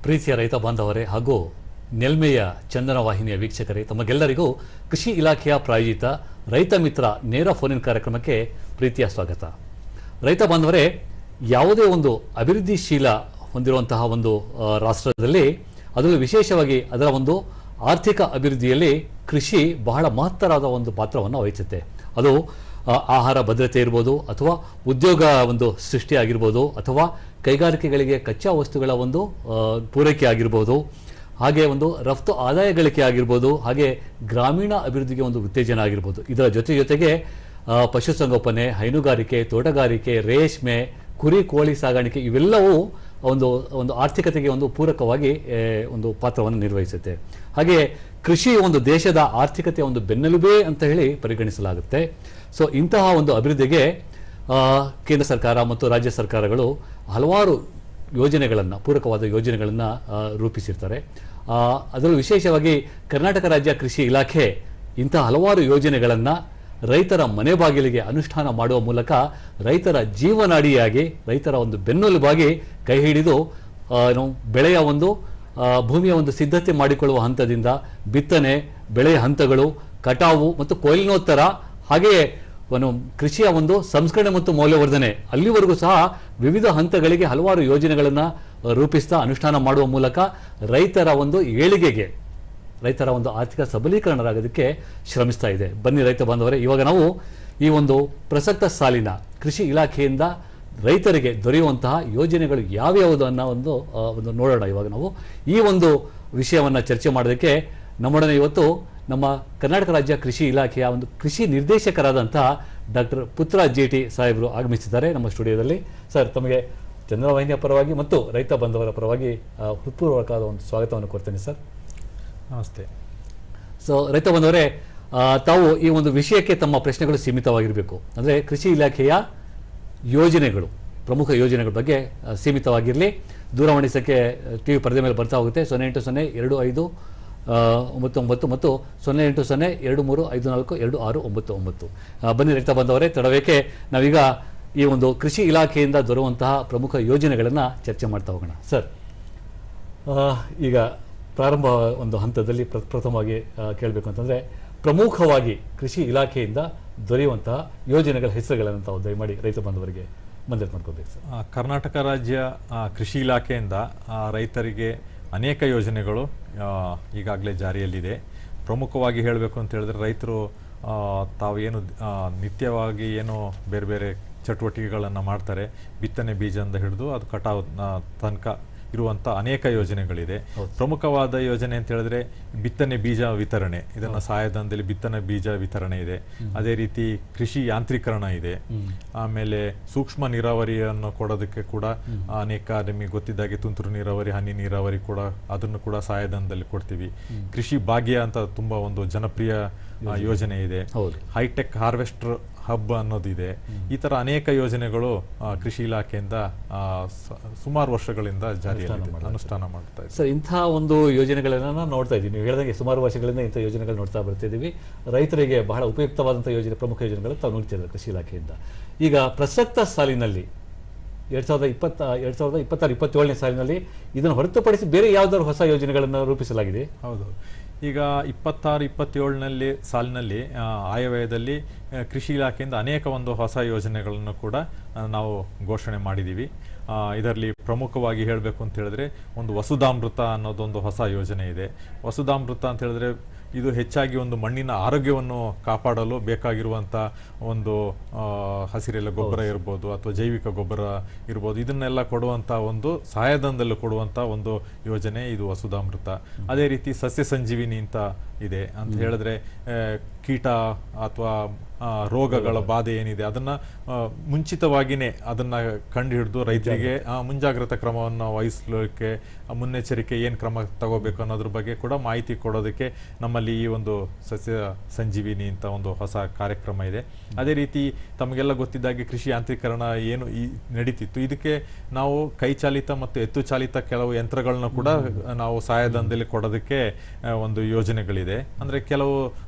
ಪ್ರೀತಿಯ ರೈತ ಬಾಂಧವರೇ ಹಾಗೂ ನೆಲ್ಮೆಯ ಚಂದನ ವಾಹಿನಿಯ ವೀಕ್ಷಕರೇ, ತಮಗೆಲ್ಲರಿಗೂ ಕೃಷಿ ಇಲಾಖೆಯ ಪ್ರಾಯೋಜಿತ ರೈತ ಮಿತ್ರ ನೇರ ಫೋನ್ ಇನ್ ಕಾರ್ಯಕ್ರಮಕ್ಕೆ ಪ್ರೀತಿಯ ಸ್ವಾಗತ. ರೈತ ಬಾಂಧವರೇ, ಯಾವುದೇ ಒಂದು ಅಭಿವೃದ್ಧಿಶೀಲ ಹೊಂದಿರುವಂತಹ ಒಂದು ರಾಷ್ಟ್ರದಲ್ಲಿ, ಅದರಲ್ಲೂ ವಿಶೇಷವಾಗಿ ಅದರ ಒಂದು ಆರ್ಥಿಕ ಅಭಿವೃದ್ಧಿಯಲ್ಲಿ ಕೃಷಿ ಬಹಳ ಮಹತ್ತರವಾದ ಒಂದು ಪಾತ್ರವನ್ನು ವಹಿಸುತ್ತೆ. ಅದು ಆಹಾರ ಭದ್ರತೆ ಇರ್ಬೋದು, ಅಥವಾ ಉದ್ಯೋಗ ಒಂದು ಸೃಷ್ಟಿ ಆಗಿರ್ಬೋದು, ಅಥವಾ ಕೈಗಾರಿಕೆಗಳಿಗೆ ಕಚ್ಚಾ ವಸ್ತುಗಳ ಒಂದು ಪೂರೈಕೆ ಆಗಿರ್ಬೋದು, ಹಾಗೆ ಒಂದು ರಫ್ತು ಆದಾಯ ಗಳಿಕೆ ಆಗಿರ್ಬೋದು, ಹಾಗೆ ಗ್ರಾಮೀಣ ಅಭಿವೃದ್ಧಿಗೆ ಒಂದು ಉತ್ತೇಜನ ಆಗಿರ್ಬೋದು. ಇದರ ಜೊತೆಗೆ ಪಶುಸಂಗೋಪನೆ, ಹೈನುಗಾರಿಕೆ, ತೋಟಗಾರಿಕೆ, ರೇಷ್ಮೆ, ಕುರಿ ಕೋಳಿ ಸಾಗಾಣಿಕೆ ಇವೆಲ್ಲವೂ ಒಂದು ಆರ್ಥಿಕತೆಗೆ ಒಂದು ಪೂರಕವಾಗಿ ಒಂದು ಪಾತ್ರವನ್ನು ನಿರ್ವಹಿಸುತ್ತೆ. ಹಾಗೆ ಕೃಷಿ ಒಂದು ದೇಶದ ಆರ್ಥಿಕತೆಯ ಒಂದು ಬೆನ್ನೆಲುಬೆ ಅಂತ ಹೇಳಿ ಪರಿಗಣಿಸಲಾಗುತ್ತೆ. ಸೊ ಇಂತಹ ಒಂದು ಅಭಿವೃದ್ಧಿಗೆ ಕೇಂದ್ರ ಸರ್ಕಾರ ಮತ್ತು ರಾಜ್ಯ ಸರ್ಕಾರಗಳು ಹಲವಾರು ಯೋಜನೆಗಳನ್ನು, ಪೂರಕವಾದ ಯೋಜನೆಗಳನ್ನು ರೂಪಿಸಿರ್ತಾರೆ. ಅದರಲ್ಲೂ ವಿಶೇಷವಾಗಿ ಕರ್ನಾಟಕ ರಾಜ್ಯ ಕೃಷಿ ಇಲಾಖೆ ಇಂತಹ ಹಲವಾರು ಯೋಜನೆಗಳನ್ನು ರೈತರ ಮನೆ ಬಾಗಿಲಿಗೆ ಅನುಷ್ಠಾನ ಮಾಡುವ ಮೂಲಕ ರೈತರ ಜೀವನಾಡಿಯಾಗಿ, ರೈತರ ಒಂದು ಬೆನ್ನೆಲುಬಾಗಿ ಕೈ ಹಿಡಿದು ಬೆಳೆಯ ಒಂದು ಭೂಮಿಯ ಒಂದು ಸಿದ್ಧತೆ ಮಾಡಿಕೊಳ್ಳುವ ಹಂತದಿಂದ ಬಿತ್ತನೆ, ಬೆಳೆಯ ಹಂತಗಳು, ಕಟಾವು ಮತ್ತು ಕೊಯ್ಲಿನೋತ್ತರ, ಹಾಗೆಯೇ ಕೃಷಿಯ ಒಂದು ಸಂಸ್ಕರಣೆ ಮತ್ತು ಮೌಲ್ಯವರ್ಧನೆ ಅಲ್ಲಿವರೆಗೂ ಸಹ ವಿವಿಧ ಹಂತಗಳಿಗೆ ಹಲವಾರು ಯೋಜನೆಗಳನ್ನು ರೂಪಿಸ್ತಾ ಅನುಷ್ಠಾನ ಮಾಡುವ ಮೂಲಕ ರೈತರ ಒಂದು ಏಳಿಗೆಗೆ, ರೈತರ ಒಂದು ಆರ್ಥಿಕ ಸಬಲೀಕರಣರಾಗೋದಕ್ಕೆ ಶ್ರಮಿಸ್ತಾ ಇದೆ. ಬನ್ನಿ ರೈತ ಬಾಂಧವರೇ, ಇವಾಗ ನಾವು ಈ ಒಂದು ಪ್ರಸಕ್ತ ಸಾಲಿನ ಕೃಷಿ ಇಲಾಖೆಯಿಂದ ರೈತರಿಗೆ ದೊರೆಯುವಂತಹ ಯೋಜನೆಗಳು ಯಾವ್ಯಾವುದು ಅನ್ನೋ ಒಂದು ನೋಡೋಣ. ಇವಾಗ ನಾವು ಈ ಒಂದು ವಿಷಯವನ್ನು ಚರ್ಚೆ ಮಾಡೋದಕ್ಕೆ ನಮ್ಮೊಡನೆ ಇವತ್ತು ನಮ್ಮ ಕರ್ನಾಟಕ ರಾಜ್ಯ ಕೃಷಿ ಇಲಾಖೆಯ ಒಂದು ಕೃಷಿ ನಿರ್ದೇಶಕರಾದಂತಹ ಡಾಕ್ಟರ್ ಪುತ್ರ ಜಿ.ಟಿ. ಸಾಹೇಬರು ಆಗಮಿಸಿದ್ದಾರೆ ನಮ್ಮ ಸ್ಟುಡಿಯೋದಲ್ಲಿ. ಸರ್, ತಮಗೆ ಚಂದನ ವಾಹಿನಿಯ ಪರವಾಗಿ ಮತ್ತು ರೈತ ಬಾಂಧವರ ಪರವಾಗಿ ಹೃತ್ಪೂರ್ವಕವಾದ ಒಂದು ಸ್ವಾಗತವನ್ನು ಕೊಡ್ತೇನೆ ಸರ್. ನಮಸ್ತೆ. ಸೊ ರೈತ ಬಾಂಧವರೇ, ತಾವು ಈ ಒಂದು ವಿಷಯಕ್ಕೆ ತಮ್ಮ ಪ್ರಶ್ನೆಗಳು ಸೀಮಿತವಾಗಿರಬೇಕು. ಅಂದರೆ ಕೃಷಿ ಇಲಾಖೆಯ ಯೋಜನೆಗಳು, ಪ್ರಮುಖ ಯೋಜನೆಗಳ ಬಗ್ಗೆ ಸೀಮಿತವಾಗಿರಲಿ. ದೂರವಾಣಿ ಸಂಖ್ಯೆ ಟಿವಿ ಪರದೆ ಮೇಲೆ ಬರ್ತಾ ಹೋಗುತ್ತೆ. 08025999 ಮತ್ತು 0802354269. ಬನ್ನಿ ರೈತ ಬಾಂಧವರೇ, ತಡವೇಕೆ ನಾವೀಗ ಈ ಒಂದು ಕೃಷಿ ಇಲಾಖೆಯಿಂದ ದೊರೆಯುವಂತಹ ಪ್ರಮುಖ ಯೋಜನೆಗಳನ್ನು ಚರ್ಚೆ ಮಾಡ್ತಾ ಹೋಗೋಣ. ಸರ್, ಈಗ ಪ್ರಾರಂಭ ಒಂದು ಹಂತದಲ್ಲಿ ಪ್ರಥಮವಾಗಿ ಕೇಳಬೇಕು ಅಂತಂದರೆ, ಪ್ರಮುಖವಾಗಿ ಕೃಷಿ ಇಲಾಖೆಯಿಂದ ದೊರೆಯುವಂತಹ ಯೋಜನೆಗಳ ಹೆಸರುಗಳನ್ನು ತಾವು ದಯಮಾಡಿ ರೈತ ಬಾಂಧವರಿಗೆ ಮಂಜೂರು ಮಾಡ್ಕೋಬೇಕು ಸರ್. ಕರ್ನಾಟಕ ರಾಜ್ಯ ಕೃಷಿ ಇಲಾಖೆಯಿಂದ ರೈತರಿಗೆ ಅನೇಕ ಯೋಜನೆಗಳು ಈಗಾಗಲೇ ಜಾರಿಯಲ್ಲಿದೆ. ಪ್ರಮುಖವಾಗಿ ಹೇಳಬೇಕು ಅಂತ ಹೇಳಿದ್ರೆ, ರೈತರು ತಾವು ಏನು ನಿತ್ಯವಾಗಿ ಏನು ಬೇರೆ ಬೇರೆ ಚಟುವಟಿಕೆಗಳನ್ನು ಮಾಡ್ತಾರೆ, ಬಿತ್ತನೆ ಬೀಜದಿಂದ ಹಿಡಿದು ಅದು ಕಟಾವು ತನಕ ಇರುವಂಥ ಅನೇಕ ಯೋಜನೆಗಳಿದೆ. ಪ್ರಮುಖವಾದ ಯೋಜನೆ ಅಂತ ಹೇಳಿದ್ರೆ ಬಿತ್ತನೆ ಬೀಜ ವಿತರಣೆ, ಇದನ್ನು ಸಹಾಯಧನದಲ್ಲಿ ಬಿತ್ತನೆ ಬೀಜ ವಿತರಣೆ ಇದೆ. ಅದೇ ರೀತಿ ಕೃಷಿ ಯಾಂತ್ರೀಕರಣ ಇದೆ. ಆಮೇಲೆ ಸೂಕ್ಷ್ಮ ನೀರಾವರಿಯನ್ನು ಕೊಡೋದಕ್ಕೆ ಕೂಡ ಅನೇಕ, ನಿಮಗೆ ಗೊತ್ತಿದ್ದಾಗೆ ತುಂತುರು ನೀರಾವರಿ, ಹನಿ ನೀರಾವರಿ ಕೂಡ, ಅದನ್ನು ಕೂಡ ಸಹಾಯಧನದಲ್ಲಿ ಕೊಡ್ತೀವಿ. ಕೃಷಿ ಭಾಗ್ಯ ಅಂತ ತುಂಬಾ ಒಂದು ಜನಪ್ರಿಯ ಯೋಜನೆ ಇದೆ. ಹೈಟೆಕ್ ಹಾರ್ವೆಸ್ಟರ್ ಹಬ್ ಅನ್ನೋದಿದೆ. ಈ ತರ ಅನೇಕ ಯೋಜನೆಗಳು ಕೃಷಿ ಇಲಾಖೆಯಿಂದ ಸುಮಾರು ವರ್ಷಗಳಿಂದ ಜಾರಿಯಲ್ಲಿ ಅನುಷ್ಠಾನ ಮಾಡ್ತಾ ಇದೆ. ಸರ್, ಇಂಥ ಒಂದು ಯೋಜನೆಗಳನ್ನ ನೋಡ್ತಾ ಇದ್ದೀವಿ. ನೀವು ಹೇಳಿದಂಗೆ ಸುಮಾರು ವರ್ಷಗಳಿಂದ ಇಂಥ ಯೋಜನೆಗಳು ನೋಡ್ತಾ ಬರ್ತಿದ್ದೀವಿ. ರೈತರಿಗೆ ಬಹಳ ಉಪಯುಕ್ತವಾದಂಥ ಯೋಜನೆ, ಪ್ರಮುಖ ಯೋಜನೆಗಳು ತಾವು ನೋಡ್ತಿದ್ದಾರೆ ಕೃಷಿ ಇಲಾಖೆಯಿಂದ. ಈಗ ಪ್ರಸಕ್ತ ಸಾಲಿನಲ್ಲಿ 2026-27ನೇ ಸಾಲಿನಲ್ಲಿ ಇದನ್ನು ಹೊರತುಪಡಿಸಿ ಬೇರೆ ಯಾವ್ದಾದ್ರು ಹೊಸ ಯೋಜನೆಗಳನ್ನು ರೂಪಿಸಲಾಗಿದೆ? ಹೌದು, ಈಗ 26-27ನಲ್ಲಿ ಸಾಲಿನಲ್ಲಿ ಆಯವ್ಯಯದಲ್ಲಿ ಕೃಷಿ ಇಲಾಖೆಯಿಂದ ಅನೇಕ ಒಂದು ಹೊಸ ಯೋಜನೆಗಳನ್ನು ಕೂಡ ನಾವು ಘೋಷಣೆ ಮಾಡಿದ್ದೀವಿ. ಇದರಲ್ಲಿ ಪ್ರಮುಖವಾಗಿ ಹೇಳಬೇಕು ಅಂತ ಹೇಳಿದ್ರೆ, ಒಂದು ವಸುಧಾಮೃತ ಅನ್ನೋದೊಂದು ಹೊಸ ಯೋಜನೆ ಇದೆ. ವಸುಧಾಮೃತ ಅಂತ ಹೇಳಿದ್ರೆ, ಇದು ಹೆಚ್ಚಾಗಿ ಒಂದು ಮಣ್ಣಿನ ಆರೋಗ್ಯವನ್ನು ಕಾಪಾಡಲು ಬೇಕಾಗಿರುವಂಥ ಒಂದು ಹಸಿರೆಲೆ ಗೊಬ್ಬರ ಇರ್ಬೋದು, ಅಥವಾ ಜೈವಿಕ ಗೊಬ್ಬರ ಇರ್ಬೋದು, ಇದನ್ನೆಲ್ಲ ಕೊಡುವಂಥ ಒಂದು ಸಹಾಯಧನದಲ್ಲಿ ಕೊಡುವಂಥ ಒಂದು ಯೋಜನೆ ಇದು ವಸುಧಾಮೃತ. ಅದೇ ರೀತಿ ಸಸ್ಯ ಸಂಜೀವಿನಿ ಅಂತ ಇದೆ. ಅಂತ ಹೇಳಿದ್ರೆ ಕೀಟ ಅಥವಾ ರೋಗಗಳ ಬಾಧೆ ಏನಿದೆ ಅದನ್ನ ಮುಂಚಿತವಾಗಿಯೇ ಅದನ್ನ ಕಂಡು ಹಿಡಿದು ರೈತರಿಗೆ ಮುಂಜಾಗ್ರತಾ ಕ್ರಮವನ್ನು ವಹಿಸಲಿಕ್ಕೆ, ಮುನ್ನೆಚ್ಚರಿಕೆ ಏನು ಕ್ರಮ ತಗೋಬೇಕು ಅನ್ನೋದ್ರ ಬಗ್ಗೆ ಕೂಡ ಮಾಹಿತಿ ಕೊಡೋದಕ್ಕೆ ನಮ್ಮಲ್ಲಿ ಈ ಒಂದು ಸಸ್ಯ ಸಂಜೀವಿನಿ ಅಂತ ಒಂದು ಹೊಸ ಕಾರ್ಯಕ್ರಮ ಇದೆ. ಅದೇ ರೀತಿ ತಮಗೆಲ್ಲ ಗೊತ್ತಿದ್ದಾಗೆ ಕೃಷಿ ಯಾಂತ್ರೀಕರಣ ಏನು ನಡೀತಿತ್ತು, ಇದಕ್ಕೆ ನಾವು ಕೈ ಚಾಲಿತ ಮತ್ತು ಎತ್ತು ಚಾಲಿತ ಕೆಲವು ಯಂತ್ರಗಳನ್ನ ಕೂಡ ನಾವು ಸಹಾಯಧನದಲ್ಲಿ ಕೊಡೋದಕ್ಕೆ ಒಂದು ಯೋಜನೆಗಳಿದೆ. ಅಂದ್ರೆ ಕೆಲವು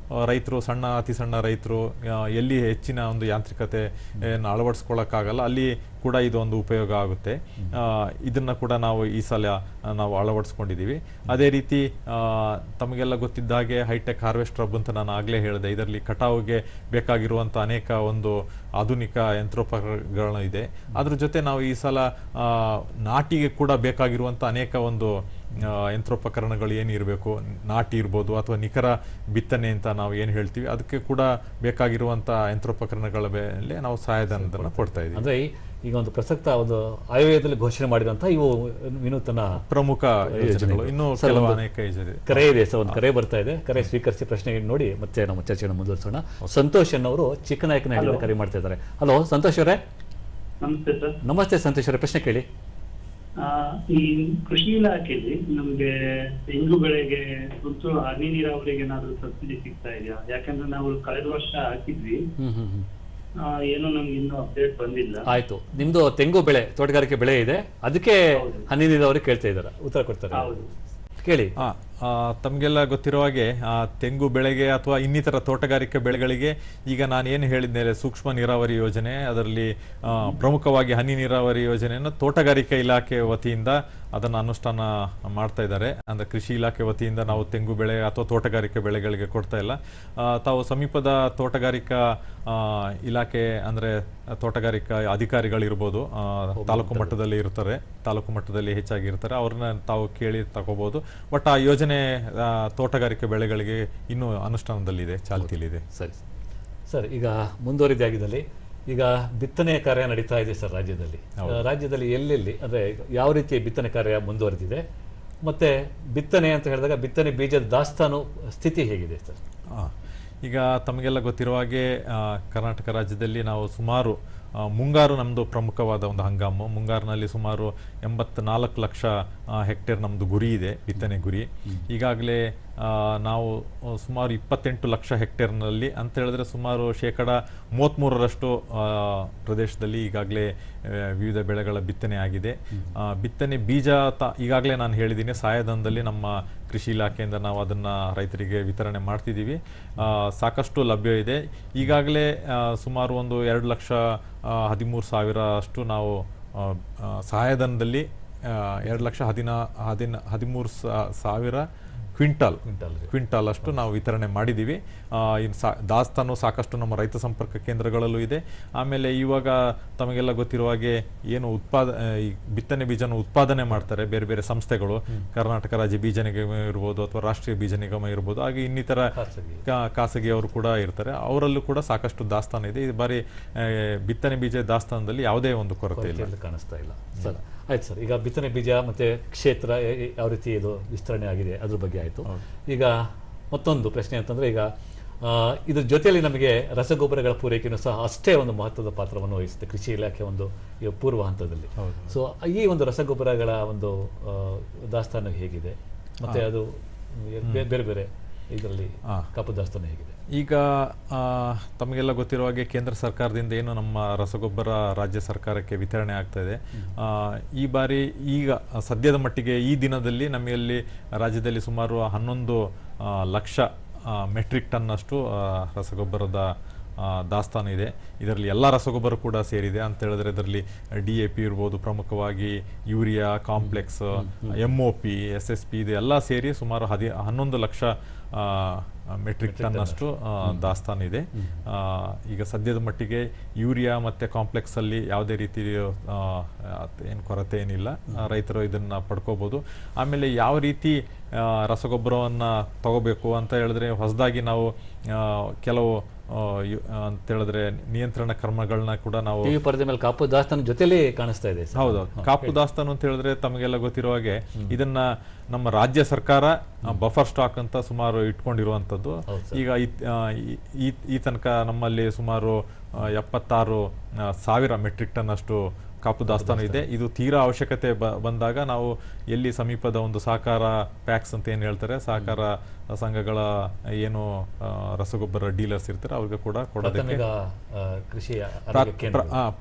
ರೈತರು, ಅತಿ ಸಣ್ಣ ರೈತರು ಎಲ್ಲಿ ಹೆಚ್ಚಿನ ಒಂದು ಯಾಂತ್ರಿಕತೆ ಅಳವಡಿಸ್ಕೊಳ್ಳೋಕ್ಕಾಗಲ್ಲ, ಅಲ್ಲಿ ಕೂಡ ಇದೊಂದು ಉಪಯೋಗ ಆಗುತ್ತೆ. ಇದನ್ನು ಕೂಡ ನಾವು ಈ ಸಲ ನಾವು ಅಳವಡಿಸ್ಕೊಂಡಿದ್ದೀವಿ. ಅದೇ ರೀತಿ ತಮಗೆಲ್ಲ ಗೊತ್ತಿದ್ದ ಹಾಗೆ ಹೈಟೆಕ್ ಹಾರ್ವೆಸ್ಟರ್ ಹಬ್ ಅಂತ ನಾನು ಆಗಲೇ ಹೇಳಿದೆ. ಇದರಲ್ಲಿ ಕಟಾವಿಗೆ ಬೇಕಾಗಿರುವಂಥ ಅನೇಕ ಒಂದು ಆಧುನಿಕ ಯಂತ್ರೋಪಕರಣಗಳು ಇದೆ. ಅದ್ರ ಜೊತೆ ನಾವು ಈ ಸಲ ನಾಟಿಗೆ ಕೂಡ ಬೇಕಾಗಿರುವಂಥ ಅನೇಕ ಒಂದು ಯಂತ್ರೋಪಕರಣಗಳು ಏನಿರಬೇಕು, ನಾಟಿ ಇರ್ಬೋದು ಅಥವಾ ನಿಖರ ಬಿತ್ತನೆ ಅಂತ ನಾವು ಏನು ಹೇಳ್ತೀವಿ, ಅದಕ್ಕೆ ಕೂಡ ಬೇಕಾಗಿರುವಂಥ ಯಂತ್ರೋಪಕರಣಗಳ ಮೇಲೆ ನಾವು ಸಹಾಯಧನವನ್ನು ಕೊಡ್ತಾ ಇದ್ದೀವಿ. ಅಂದರೆ ಈಗ ಒಂದು ಪ್ರಸಕ್ತ ಒಂದು ಆಯವ್ಯಯದಲ್ಲಿ ಘೋಷಣೆ ಮಾಡಿದಂಥ ಇವು ವಿನೂತನ ಪ್ರಮುಖ ಯೋಜನೆಗಳು, ಇನ್ನೂ ಕೆಲವು ಅನೇಕ ಯೋಜನೆ. ಕರೆ ಇದೆ ಸರ್, ಒಂದು ಕರೆ ಬರ್ತಾ ಇದೆ. ಕರೆ ಸ್ವೀಕರಿಸಿ ಪ್ರಶ್ನೆ ನೋಡಿ ಮತ್ತೆ ನಮ್ಮ ಚರ್ಚೆಯನ್ನು ಮುಂದುವರಿಸೋಣ. ಸಂತೋಷ್ ಅನ್ನೋರು ಚಿಕ್ಕನಾಯಕನಹಳ್ಳಿಯಿಂದ ಕರೆ ಮಾಡ್ತಾ ಇದ್ದಾರೆ. ಹಲೋ ಸಂತೋಷ್ ಅವರೇ. ನಮಸ್ತೆ ಸರ್. ನಮಸ್ತೆ ಸಂತೋಷ್ ಅವರೇ, ಪ್ರಶ್ನೆ ಕೇಳಿ. ಈ ಕೃಷಿ ಇಲಾಖೆಯಲ್ಲಿ ನಮ್ಗೆ ತೆಂಗು ಬೆಳೆಗೆ ಮತ್ತು ಹನಿ ನೀರಾವರಿಗೆ ಏನಾದ್ರು ಸಬ್ಸಿಡಿ ಸಿಗ್ತಾ ಇದೆಯಾ? ಯಾಕಂದ್ರೆ ನಾವು ಕಳೆದ ವರ್ಷ ಹಾಕಿದ್ವಿ, ಏನೋ ನಮ್ಗೆ ಇನ್ನೂ ಅಪ್ಡೇಟ್ ಬಂದಿಲ್ಲ. ಆಯ್ತು, ನಿಮ್ದು ತೆಂಗು ಬೆಳೆ ತೋಟಗಾರಿಕೆ ಬೆಳೆ ಇದೆ, ಅದಕ್ಕೆ ಹನಿ ನೀರಾವರಿ ಕೇಳ್ತಾ ಇದ್ದಾರೆ, ಉತ್ತರ ಕೊಡ್ತಾರೆ. ಹೌದು ಕೇಳಿ. ತಮಗೆಲ್ಲ ಗೊತ್ತಿರೋ ಹಾಗೆ ತೆಂಗು ಬೆಳೆಗೆ ಅಥವಾ ಇನ್ನಿತರ ತೋಟಗಾರಿಕೆ ಬೆಳೆಗಳಿಗೆ ಈಗ ನಾನು ಏನು ಹೇಳಿದ್ಮೇಲೆ ಸೂಕ್ಷ್ಮ ನೀರಾವರಿ ಯೋಜನೆ, ಅದರಲ್ಲಿ ಪ್ರಮುಖವಾಗಿ ಹನಿ ನೀರಾವರಿ ಯೋಜನೆಯನ್ನು ತೋಟಗಾರಿಕೆ ಇಲಾಖೆ ವತಿಯಿಂದ ಅದನ್ನು ಅನುಷ್ಠಾನ ಮಾಡ್ತಾ ಇದ್ದಾರೆ. ಅಂದರೆ ಕೃಷಿ ಇಲಾಖೆ ವತಿಯಿಂದ ನಾವು ತೆಂಗು ಬೆಳೆ ಅಥವಾ ತೋಟಗಾರಿಕೆ ಬೆಳೆಗಳಿಗೆ ಕೊಡ್ತಾ ಇಲ್ಲ. ತಾವು ಸಮೀಪದ ತೋಟಗಾರಿಕಾ ಇಲಾಖೆ ಅಂದರೆ ತೋಟಗಾರಿಕಾ ಅಧಿಕಾರಿಗಳಿರ್ಬೋದು, ತಾಲೂಕು ಮಟ್ಟದಲ್ಲಿ ಇರ್ತಾರೆ, ತಾಲೂಕು ಮಟ್ಟದಲ್ಲಿ ಹೆಚ್ಚಾಗಿ ಇರ್ತಾರೆ, ಅವ್ರನ್ನ ತಾವು ಕೇಳಿ ತಗೋಬಹುದು. ಬಟ್ ಆ ಯೋಜನೆ ತೋಟಗಾರಿಕೆ ಬೆಳೆಗಳಿಗೆ ಇನ್ನೂ ಅನುಷ್ಠಾನದಲ್ಲಿದೆ, ಚಾಲ್ತಿಯಲ್ಲಿದೆ. ಸರಿ ಸರ್, ಈಗ ಮುಂದುವರಿದಾಗಿದ್ದಲ್ಲಿ ಈಗ ಬಿತ್ತನೆ ಕಾರ್ಯ ನಡೀತಾ ಇದೆ ಸರ್ ರಾಜ್ಯದಲ್ಲಿ. ರಾಜ್ಯದಲ್ಲಿ ಎಲ್ಲೆಲ್ಲಿ ಅಂದರೆ ಯಾವ ರೀತಿಯ ಬಿತ್ತನೆ ಕಾರ್ಯ ಮುಂದುವರೆದಿದೆ, ಮತ್ತೆ ಬಿತ್ತನೆ ಅಂತ ಹೇಳಿದಾಗ ಬಿತ್ತನೆ ಬೀಜದ ದಾಸ್ತಾನು ಸ್ಥಿತಿ ಹೇಗಿದೆ ಸರ್? ಈಗ ತಮಗೆಲ್ಲ ಗೊತ್ತಿರುವ ಹಾಗೆ ಕರ್ನಾಟಕ ರಾಜ್ಯದಲ್ಲಿ ನಾವು ಸುಮಾರು ಮುಂಗಾರು ನಮ್ಮದು ಪ್ರಮುಖವಾದ ಒಂದು ಹಂಗಾಮು. ಮುಂಗಾರಿನಲ್ಲಿ ಸುಮಾರು 84 ಲಕ್ಷ ಹೆಕ್ಟೇರ್ ನಮ್ಮದು ಗುರಿ ಇದೆ, ಬಿತ್ತನೆ ಗುರಿ. ಈಗಾಗಲೇ ನಾವು ಸುಮಾರು 28 ಲಕ್ಷ ಹೆಕ್ಟೇರ್ನಲ್ಲಿ ಅಂತ ಹೇಳಿದ್ರೆ ಸುಮಾರು 33% ಪ್ರದೇಶದಲ್ಲಿ ಈಗಾಗಲೇ ವಿವಿಧ ಬೆಳೆಗಳ ಬಿತ್ತನೆ ಆಗಿದೆ. ಬಿತ್ತನೆ ಬೀಜ ಈಗಾಗಲೇ ನಾನು ಹೇಳಿದ್ದೀನಿ, ಸಹಾಯಧನದಲ್ಲಿ ನಮ್ಮ ಕೃಷಿ ಇಲಾಖೆಯಿಂದ ನಾವು ಅದನ್ನು ರೈತರಿಗೆ ವಿತರಣೆ ಮಾಡ್ತಿದ್ದೀವಿ. ಸಾಕಷ್ಟು ಲಭ್ಯ ಇದೆ. ಈಗಾಗಲೇ ಸುಮಾರು ಒಂದು 2,13,000 ಅಷ್ಟು ನಾವು ಸಹಾಯಧನದಲ್ಲಿ 2,13,000 ಕ್ವಿಂಟಾಲ್ ಅಷ್ಟು ನಾವು ವಿತರಣೆ ಮಾಡಿದ್ದೀವಿ. ದಾಸ್ತಾನು ಸಾಕಷ್ಟು ನಮ್ಮ ರೈತ ಸಂಪರ್ಕ ಕೇಂದ್ರಗಳಲ್ಲೂ ಇದೆ. ಆಮೇಲೆ ಇವಾಗ ತಮಗೆಲ್ಲ ಗೊತ್ತಿರುವ ಹಾಗೆ ಏನು ಈ ಬಿತ್ತನೆ ಬೀಜನ ಉತ್ಪಾದನೆ ಮಾಡ್ತಾರೆ ಬೇರೆ ಬೇರೆ ಸಂಸ್ಥೆಗಳು, ಕರ್ನಾಟಕ ರಾಜ್ಯ ಬೀಜ ನಿಗಮ ಇರ್ಬೋದು ಅಥವಾ ರಾಷ್ಟ್ರೀಯ ಬೀಜ ನಿಗಮ ಇರ್ಬೋದು, ಹಾಗೆ ಇನ್ನಿತರ ಖಾಸಗಿಯವರು ಕೂಡ ಇರ್ತಾರೆ. ಅವರಲ್ಲೂ ಕೂಡ ಸಾಕಷ್ಟು ದಾಸ್ತಾನು ಇದೆ. ಈ ಬಾರಿ ಬಿತ್ತನೆ ಬೀಜ ದಾಸ್ತಾನದಲ್ಲಿ ಯಾವುದೇ ಒಂದು ಕೊರತೆ ಇಲ್ಲ, ಕಾಣಿಸ್ತಾ ಇಲ್ಲ ಸರ್. ಆಯ್ತು ಸರ್, ಈಗ ಬಿತ್ತನೆ ಬೀಜ ಮತ್ತೆ ಕ್ಷೇತ್ರ ಯಾವ ರೀತಿ ಇದು ವಿಸ್ತರಣೆ ಆಗಿದೆ ಅದ್ರ ಬಗ್ಗೆ ಆಯಿತು. ಈಗ ಮತ್ತೊಂದು ಪ್ರಶ್ನೆ ಅಂತಂದ್ರೆ, ಈಗ ಇದ್ರ ಜೊತೆಯಲ್ಲಿ ನಮಗೆ ರಸಗೊಬ್ಬರಗಳ ಪೂರೈಕೆಯೂ ಸಹ ಅಷ್ಟೇ ಒಂದು ಮಹತ್ವದ ಪಾತ್ರವನ್ನು ವಹಿಸುತ್ತೆ ಕೃಷಿ ಇಲಾಖೆ ಒಂದು ಪೂರ್ವ ಹಂತದಲ್ಲಿ. ಸೊ ಈ ಒಂದು ರಸಗೊಬ್ಬರಗಳ ಒಂದು ದಾಸ್ತಾನು ಹೇಗಿದೆ, ಮತ್ತೆ ಅದು ಬೇರೆ ಬೇರೆ ಇದರಲ್ಲಿ ಕಪ್ಪು ದಾಸ್ತಾನು ಹೇಗಿದೆ? ಈಗ ತಮಗೆಲ್ಲ ಗೊತ್ತಿರುವ ಹಾಗೆ ಕೇಂದ್ರ ಸರ್ಕಾರದಿಂದ ಏನು ನಮ್ಮ ರಸಗೊಬ್ಬರ ರಾಜ್ಯ ಸರ್ಕಾರಕ್ಕೆ ವಿತರಣೆ ಆಗ್ತಾ ಇದೆ, ಈ ಬಾರಿ ಈಗ ಸದ್ಯದ ಮಟ್ಟಿಗೆ ಈ ದಿನದಲ್ಲಿ ನಮ್ಮಲ್ಲಿ ರಾಜ್ಯದಲ್ಲಿ ಸುಮಾರು 11 ಲಕ್ಷ ಮೆಟ್ರಿಕ್ ಟನ್ ಅಷ್ಟು ರಸಗೊಬ್ಬರದ ದಾಸ್ತಾನು ಇದೆ. ಇದರಲ್ಲಿ ಎಲ್ಲ ರಸಗೊಬ್ಬರ ಕೂಡ ಸೇರಿದೆ ಅಂತ ಹೇಳಿದ್ರೆ ಇದರಲ್ಲಿ DAP ಇರ್ಬೋದು, ಪ್ರಮುಖವಾಗಿ ಯೂರಿಯಾ, ಕಾಂಪ್ಲೆಕ್ಸ್, MOP, SSP ಇದು ಎಲ್ಲ ಸೇರಿ ಸುಮಾರು 11 ಲಕ್ಷ ಮೆಟ್ರಿಕ್ ಟನ್ ಅಷ್ಟು ದಾಸ್ತಾನು ಇದೆ. ಈಗ ಸದ್ಯದ ಮಟ್ಟಿಗೆ ಯೂರಿಯಾ ಮತ್ತು ಕಾಂಪ್ಲೆಕ್ಸಲ್ಲಿ ಯಾವುದೇ ರೀತಿ ಏನು ಕೊರತೆ ಏನಿಲ್ಲ, ರೈತರು ಇದನ್ನು ಪಡ್ಕೋಬೋದು. ಆಮೇಲೆ ಯಾವ ರೀತಿ ರಸಗೊಬ್ಬರವನ್ನು ತಗೋಬೇಕು ಅಂತ ಹೇಳಿದ್ರೆ ಹೊಸದಾಗಿ ನಾವು ಕೆಲವು ಅಂತ ಹೇಳಿದ್ರೆ ನಿಯಂತ್ರಣ ಕ್ರಮಗಳನ್ನ ಕೂಡ ನಾವು ಪರದೆ ಮೇಲೆ ಕಾಪು ದಾಸ್ತಾನು ಜೊತೆಲಿ ಕಾಣಿಸ್ತಾ ಇದೆ. ಹೌದು, ಕಾಪು ದಾಸ್ತಾನು ಅಂತ ಹೇಳಿದ್ರೆ ತಮಗೆಲ್ಲ ಗೊತ್ತಿರೋ ಹಾಗೆ ಇದನ್ನ ನಮ್ಮ ರಾಜ್ಯ ಸರ್ಕಾರ ಬಫರ್ ಸ್ಟಾಕ್ ಅಂತ ಸುಮಾರು ಇಟ್ಕೊಂಡಿರುವಂಥದ್ದು. ಈಗ ಈ ತನಕ ನಮ್ಮಲ್ಲಿ ಸುಮಾರು 76,000 ಮೆಟ್ರಿಕ್ ಟನ್ ಅಷ್ಟು ಕಾಪು ದಾಸ್ತಾನು ಇದೆ. ಇದು ತೀರಾ ಅವಶ್ಯಕತೆ ಬಂದಾಗ ನಾವು ಎಲ್ಲಿ ಸಮೀಪದ ಒಂದು ಸಹಕಾರ ಪ್ಯಾಕ್ಸ್ ಅಂತ ಏನು ಹೇಳ್ತಾರೆ, ಸಹಕಾರ ಸಂಘಗಳ ಏನು ರಸಗೊಬ್ಬರ ಡೀಲರ್ಸ್ ಇರ್ತಾರೆ ಅವ್ರಿಗೆ ಕೂಡ ಕೊಡೋದಕ್ಕೆ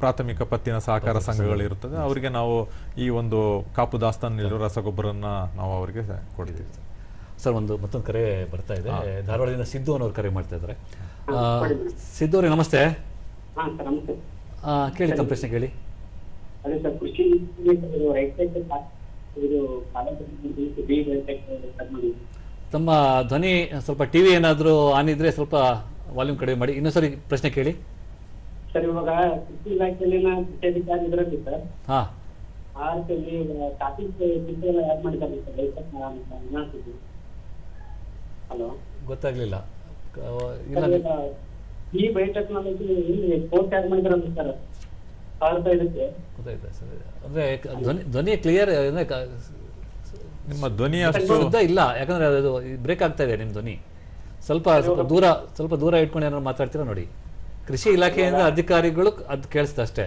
ಪ್ರಾಥಮಿಕ ಪತ್ತಿನ ಸಹಕಾರ ಸಂಘಗಳು ಇರುತ್ತದೆ, ಅವರಿಗೆ ನಾವು ಈ ಒಂದು ಕಾಪು ದಾಸ್ತಾನಿರೋ ರಸಗೊಬ್ಬರನ್ನ ನಾವು ಅವರಿಗೆ ಕೊಡ್ತೀವಿ. ಸರ್, ಮತ್ತೊಂದು ಕರೆ ಬರ್ತಾ ಇದೆ. ಧಾರವಾಡದಿಂದ ಸಿದ್ದು ಅನ್ನೋರು ಕರೆ ಮಾಡ್ತಾ ಇದ್ದಾರೆ. ಸಿದ್ದು ಅವರೇ ನಮಸ್ತೆ. ಕೇಳಿ, ತಮ್ಮ ಪ್ರಶ್ನೆ ಕೇಳಿ. ಅದೇ ಸರ್ ಕೃಷಿ ರೈತರಿಗೆ ಇದು ಬಿ ಬಯೋಟೆಕ್ ಮಾಡಿ. ತಮ್ಮ ಧ್ವನಿ ಸ್ವಲ್ಪ ಟಿವಿ ಏನಾದರೂ ಆನ್ ಇದ್ರೆ ಸ್ವಲ್ಪ ವಾಲ್ಯೂಮ್ ಕಡಿಮೆ ಮಾಡಿ. ಇನ್ನೊಂದ್ಸರಿ ಪ್ರಶ್ನೆ ಕೇಳಿ. ಸರ್ ಇವಾಗ ಕೃಷಿ ಇಲಾಖೆಯಲ್ಲಿ ಕೃಷಿ ಅಧಿಕಾರಿ ಇದರಲ್ಲಿ ಸರ್ ಹಾ, ಆ ರೀತಿಯಲ್ಲಿ ಟಾಪಿಕ್ ಎಲ್ಲ ಯಾರು ಮಾಡಿದ್ದಾರೆ ಸರ್ ರೈತ. ಹಲೋ, ಗೊತ್ತಾಗ್ಲಿಲ್ಲ. ಈ ಬಯೋಟೆಕ್ನಾಲಜಿ ಕೋರ್ಸ್ ಯಾರು ಮಾಡಿದಾರಲ್ಲ ಸರ್ 1000 ಗೊತ್ತಾಯ್ತಾ ಸರ್? ಅಂದ್ರೆ ಧ್ವನಿ ಕ್ಲಿಯರ್ ನಿಮ್ಮ ಧ್ವನಿ ಅಷ್ಟು ಶುದ್ಧ ಇಲ್ಲ, ಯಾಕಂದ್ರೆ ಅದು ಬ್ರೇಕ್ ಆಗ್ತಾ ಇದೆ ನಿಮ್ಮ ಧ್ವನಿ. ಸ್ವಲ್ಪ ದೂರ ಇಟ್ಕೊಂಡು ಏನಾದ್ರು ಮಾತಾಡ್ತೀರಾ ನೋಡಿ. ಕೃಷಿ ಇಲಾಖೆಯಿಂದ ಅಧಿಕಾರಿಗಳು ಅದು ಕೇಳಿಸ್ತ ಅಷ್ಟೇ.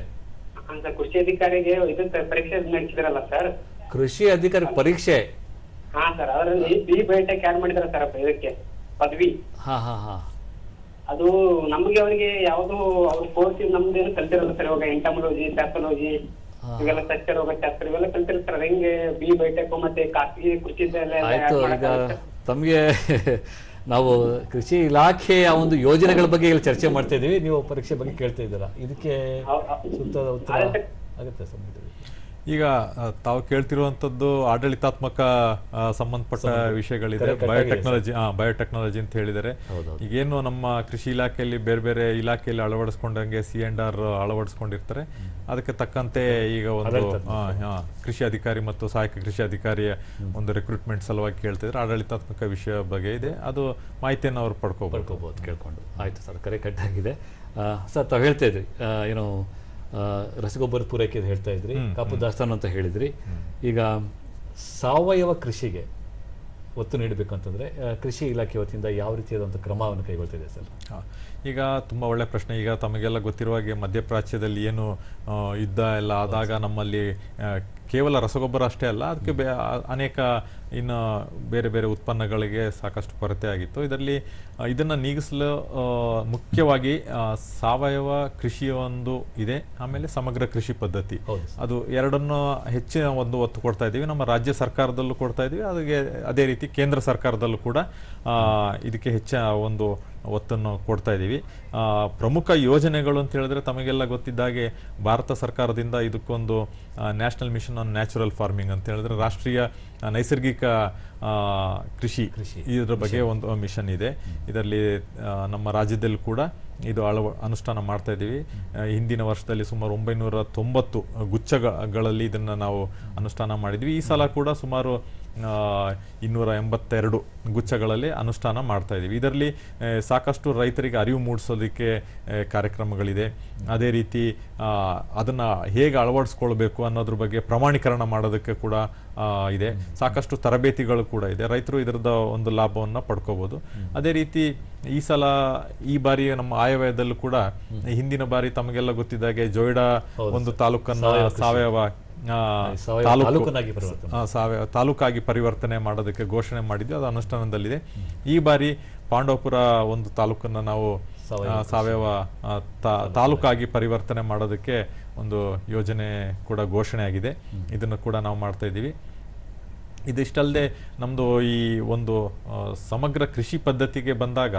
ಕೃಷಿ ಅಧಿಕಾರಿಗೆ ಪರೀಕ್ಷೆ ನಡೆಸಿದ್ರಲ್ಲ ಸರ್, ಕೃಷಿ ಅಧಿಕಾರಿ ಪರೀಕ್ಷೆ. ಹಾ ಸರ್, ಅದರಲ್ಲಿ ಬಿ ಬಯೋಟೆಕ್ ಯಾರು ಮಾಡಿದಾರ ಸರ್ ಇದಕ್ಕೆ ಪದವಿ. ಹಾ ಹಾ ಹಾ, ಅದು ನಮ್ಗೆ ಅವರಿಗೆ ಯಾವ್ದು ಅವ್ರ ಕೋರ್ಸ್ ನಮ್ದೇನು ಕಲ್ತಿರಲ್ಲ ಸರ್. ಇವಾಗ ಎಂಟಮಲಜಿ, ಪ್ಯಾಥಾಲಜಿ, ಇವೆಲ್ಲ ಸಸ್ಯ ರೋಗ ಶಾಸ್ತ್ರ ಇವೆಲ್ಲ ಕಲ್ತಿರ್ತಾರೆ. ಹೆಂಗೆ ಬಿ ಬಯೋಟೆಕ್ ಮತ್ತೆ ಖಾಸಗಿ ಕೃಷಿ ಆಯ್ತು. ಈಗ ತಮಗೆ ನಾವು ಕೃಷಿ ಇಲಾಖೆಯ ಒಂದು ಯೋಜನೆಗಳ ಬಗ್ಗೆ ಇಲ್ಲಿ ಚರ್ಚೆ ಮಾಡ್ತಾ ಇದೀವಿ, ನೀವು ಪರೀಕ್ಷೆ ಬಗ್ಗೆ ಕೇಳ್ತಾ ಇದ್ದೀರಾ. ಇದಕ್ಕೆ ಸೂಕ್ತವಾದ ಉತ್ತರ ಆಗುತ್ತೆ ಸರ್. ಈಗ ತಾವು ಕೇಳ್ತಿರುವಂತದ್ದು ಆಡಳಿತಾತ್ಮಕ ಸಂಬಂಧಪಟ್ಟ ವಿಷಯಗಳಿದೆ. ಬಯೋಟೆಕ್ನಾಲಜಿ ಅಂತ ಹೇಳಿದರೆ ಈಗೇನು ನಮ್ಮ ಕೃಷಿ ಇಲಾಖೆಯಲ್ಲಿ ಬೇರೆ ಬೇರೆ ಇಲಾಖೆಯಲ್ಲಿ ಅಳವಡಿಸ್ಕೊಂಡಂಗೆ C&R ಅಳವಡಿಸ್ಕೊಂಡಿರ್ತಾರೆ. ಅದಕ್ಕೆ ತಕ್ಕಂತೆ ಈಗ ಒಂದು ಕೃಷಿ ಅಧಿಕಾರಿ ಮತ್ತು ಸಹಾಯಕ ಕೃಷಿ ಅಧಿಕಾರಿಯ ಒಂದು ರಿಕ್ರೂಟ್ಮೆಂಟ್ ಸಲುವಾಗಿ ಕೇಳ್ತಿದ್ರೆ ಆಡಳಿತಾತ್ಮಕ ವಿಷಯ ಬಗ್ಗೆ ಇದೆ, ಅದು ಮಾಹಿತಿಯನ್ನು ಅವ್ರು ಪಡ್ಕೋಬಹುದು ಕೇಳ್ಕೊಂಡು. ಆಯ್ತು ಸರ್, ಕರೆ ಕಟ್ ಆಗಿದೆ. ಸರ್, ತಾವು ಹೇಳ್ತಾ ಇದ್ರಿ ಏನೋ ರಸಗೊಬ್ಬರ ಪೂರೈಕೆ ಹೇಳ್ತಾ ಇದ್ರಿ, ಕಾಪು ದಾಸ್ತಾನು ಅಂತ ಹೇಳಿದ್ರಿ. ಈಗ ಸಾವಯವ ಕೃಷಿಗೆ ಒತ್ತು ನೀಡಬೇಕು ಅಂತಂದ್ರೆ ಕೃಷಿ ಇಲಾಖೆ ವತಿಯಿಂದ ಯಾವ ರೀತಿಯಾದಂಥ ಕ್ರಮವನ್ನು ಕೈಗೊಳ್ತಿದೆ ಸರ್? ಈಗ ತುಂಬ ಒಳ್ಳೆ ಪ್ರಶ್ನೆ. ಈಗ ತಮಗೆಲ್ಲ ಗೊತ್ತಿರುವ ಹಾಗೆ ಮಧ್ಯಪ್ರಾಚ್ಯದಲ್ಲಿ ಏನು ಯುದ್ಧ ಎಲ್ಲ ಆದಾಗ ನಮ್ಮಲ್ಲಿ ಕೇವಲ ರಸಗೊಬ್ಬರ ಅಷ್ಟೇ ಅಲ್ಲ, ಅದಕ್ಕೆ ಅನೇಕ ಇನ್ನು ಬೇರೆ ಬೇರೆ ಉತ್ಪನ್ನಗಳಿಗೆ ಸಾಕಷ್ಟು ಕೊರತೆ ಆಗಿತ್ತು. ಇದರಲ್ಲಿ ಇದನ್ನು ನೀಗಿಸಲು ಮುಖ್ಯವಾಗಿ ಸಾವಯವ ಕೃಷಿಯ ಒಂದು ಇದೆ, ಆಮೇಲೆ ಸಮಗ್ರ ಕೃಷಿ ಪದ್ಧತಿ, ಅದು ಎರಡನ್ನು ಹೆಚ್ಚಿನ ಒಂದು ಒತ್ತು ಕೊಡ್ತಾ ಇದ್ದೀವಿ. ನಮ್ಮ ರಾಜ್ಯ ಸರ್ಕಾರದಲ್ಲೂ ಕೊಡ್ತಾ ಇದ್ದೀವಿ, ಅದೇ ರೀತಿ ಕೇಂದ್ರ ಸರ್ಕಾರದಲ್ಲೂ ಕೂಡ ಇದಕ್ಕೆ ಹೆಚ್ಚಿನ ಒಂದು ಒತ್ತನ್ನು ಕೊಡ್ತಾ ಇದ್ದೀವಿ. ಪ್ರಮುಖ ಯೋಜನೆಗಳು ಅಂತ ಹೇಳಿದ್ರೆ ತಮಗೆಲ್ಲ ಗೊತ್ತಿದ್ದಾಗೆ ಭಾರತ ಸರ್ಕಾರದಿಂದ ಇದಕ್ಕೊಂದು national mission on natural farming ಅಂತ ಹೇಳಿದ್ರೆ ರಾಷ್ಟ್ರೀಯ ನೈಸರ್ಗಿಕ ಕೃಷಿ ಇದರ ಬಗ್ಗೆ ಒಂದು ಮಿಷನ್ ಇದೆ. ಇದರಲ್ಲಿ ನಮ್ಮ ರಾಜ್ಯದಲ್ಲಿ ಕೂಡ ಇದು ಅನುಷ್ಠಾನ ಮಾಡ್ತಾ ಇದ್ದೀವಿ. ಹಿಂದಿನ ವರ್ಷದಲ್ಲಿ ಸುಮಾರು 990 ಗುಚ್ಛಗಳಲ್ಲಿ ಇದನ್ನು ನಾವು ಅನುಷ್ಠಾನ ಮಾಡಿದ್ವಿ. ಈ ಸಲ ಕೂಡ ಸುಮಾರು 282 ಗುಚ್ಛಗಳಲ್ಲಿ ಅನುಷ್ಠಾನ ಮಾಡ್ತಾ ಇದ್ದೀವಿ. ಇದರಲ್ಲಿ ಸಾಕಷ್ಟು ರೈತರಿಗೆ ಅರಿವು ಮೂಡಿಸೋದಕ್ಕೆ ಕಾರ್ಯಕ್ರಮಗಳಿದೆ. ಅದೇ ರೀತಿ ಅದನ್ನು ಹೇಗೆ ಅಳವಡಿಸ್ಕೊಳ್ಬೇಕು ಅನ್ನೋದ್ರ ಬಗ್ಗೆ ಪ್ರಮಾಣೀಕರಣ ಮಾಡೋದಕ್ಕೆ ಕೂಡ ಇದೆ. ಸಾಕಷ್ಟು ತರಬೇತಿಗಳು ಕೂಡ ಇದೆ, ರೈತರು ಇದರದ ಒಂದು ಲಾಭವನ್ನು ಪಡ್ಕೋಬಹುದು. ಅದೇ ರೀತಿ ಈ ಬಾರಿ ನಮ್ಮ ಆಯವ್ಯಯದಲ್ಲೂ ಕೂಡ ಹಿಂದಿನ ಬಾರಿ ತಮಗೆಲ್ಲ ಗೊತ್ತಿದ್ದಾಗೆ ಜೊಯ್ಡಾ ಒಂದು ತಾಲೂಕನ್ನು ಸಾವಯವ ತಾಲೂಕಾಗಿ ಪರಿವರ್ತನೆ ಮಾಡೋದಕ್ಕೆ ಘೋಷಣೆ ಮಾಡಿದ್ವಿ, ಅದು ಅನುಷ್ಠಾನದಲ್ಲಿದೆ. ಈ ಬಾರಿ ಪಾಂಡವಪುರ ಒಂದು ತಾಲೂಕನ್ನು ನಾವು ಸಾವಯವ ತಾಲೂಕಾಗಿ ಪರಿವರ್ತನೆ ಮಾಡೋದಕ್ಕೆ ಒಂದು ಯೋಜನೆ ಕೂಡ ಘೋಷಣೆ ಆಗಿದೆ. ಇದನ್ನು ಕೂಡ ನಾವು ಮಾಡ್ತಾ ಇದ್ದೀವಿ. ಇದಿಷ್ಟಲ್ಲದೆ ನಮ್ಮದು ಈ ಒಂದು ಸಮಗ್ರ ಕೃಷಿ ಪದ್ಧತಿಗೆ ಬಂದಾಗ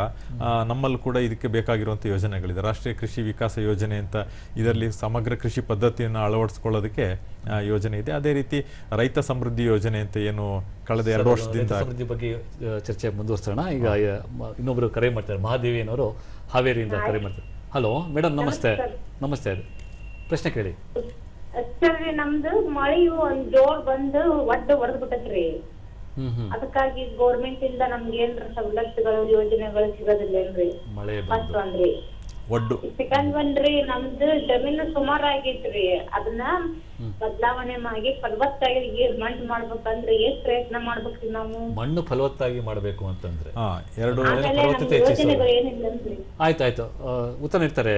ನಮ್ಮಲ್ಲಿ ಕೂಡ ಇದಕ್ಕೆ ಬೇಕಾಗಿರುವಂಥ ಯೋಜನೆಗಳಿದೆ. ರಾಷ್ಟ್ರೀಯ ಕೃಷಿ ವಿಕಾಸ ಯೋಜನೆ ಅಂತ, ಇದರಲ್ಲಿ ಸಮಗ್ರ ಕೃಷಿ ಪದ್ಧತಿಯನ್ನು ಅಳವಡಿಸ್ಕೊಳ್ಳೋದಕ್ಕೆ ಯೋಜನೆ ಇದೆ. ಅದೇ ರೀತಿ ರೈತ ಸಮೃದ್ಧಿ ಯೋಜನೆ ಅಂತ ಏನು ಕಳೆದ 2 ವರ್ಷದಿಂದ ಸಮೃದ್ಧಿ ಬಗ್ಗೆ ಚರ್ಚೆ ಮುಂದುವರಿಸೋಣ. ಈಗ ಇನ್ನೊಬ್ರು ಕರೆ ಮಾಡ್ತಾರೆ, ಮಹಾದೇವಿ ಅನ್ನೋರು ಹಾವೇರಿಯಿಂದ ಕರೆ ಮಾಡ್ತಾರೆ. ಹಲೋ ಮೇಡಮ್, ನಮಸ್ತೆ. ನಮಸ್ತೆ, ಪ್ರಶ್ನೆ ಕೇಳಿ. ಸರ್, ನಮ್ದು ಮಳೆಯು ಒಂದ್ ಜೋರ್ ಬಂದು ಒಡ್ಡು ಹೊಡೆದ್ ಬಿಟ್ಟತ್ರಿ. ಅದಕ್ಕಾಗಿ ಗೌರ್ಮೆಂಟ್ ಇಂದ ನಮ್ಗೆ ಏನ್ರ ಸವಲತ್ತುಗಳು ಯೋಜನೆಗಳು ಸಿಗೋದಿಲ್ಲೇನ್ರಿ? ಫಸ್ಟ್ ಒಂದ್ರಿ. ಸೆಕೆಂಡ್ ಒಂದ್ರಿ, ನಮ್ದು ಜಮೀನು ಸುಮಾರು ಆಗೈತ್ರಿ, ಅದನ್ನ ಬದಲಾವಣೆ ಮಾಡಿ ಫಲವತ್ತಾಗಿ ಮಣ್ಣು ಮಾಡ್ಬೇಕಂದ್ರೆ ಎಷ್ಟ್ ಪ್ರಯತ್ನ ಮಾಡ್ಬೇಕ್ರಿ ನಾವು? ಮಣ್ಣು ಫಲವತ್ತಾಗಿ ಮಾಡ್ಬೇಕು ಅಂತಂದ್ರೆ ಯೋಜನೆಗಳು ಏನಿಲ್ಲನ್ರಿ? ಆಯ್ತಾಯ್ತು, ಉತ್ತರ ನೀಡ್ತಾರೆ.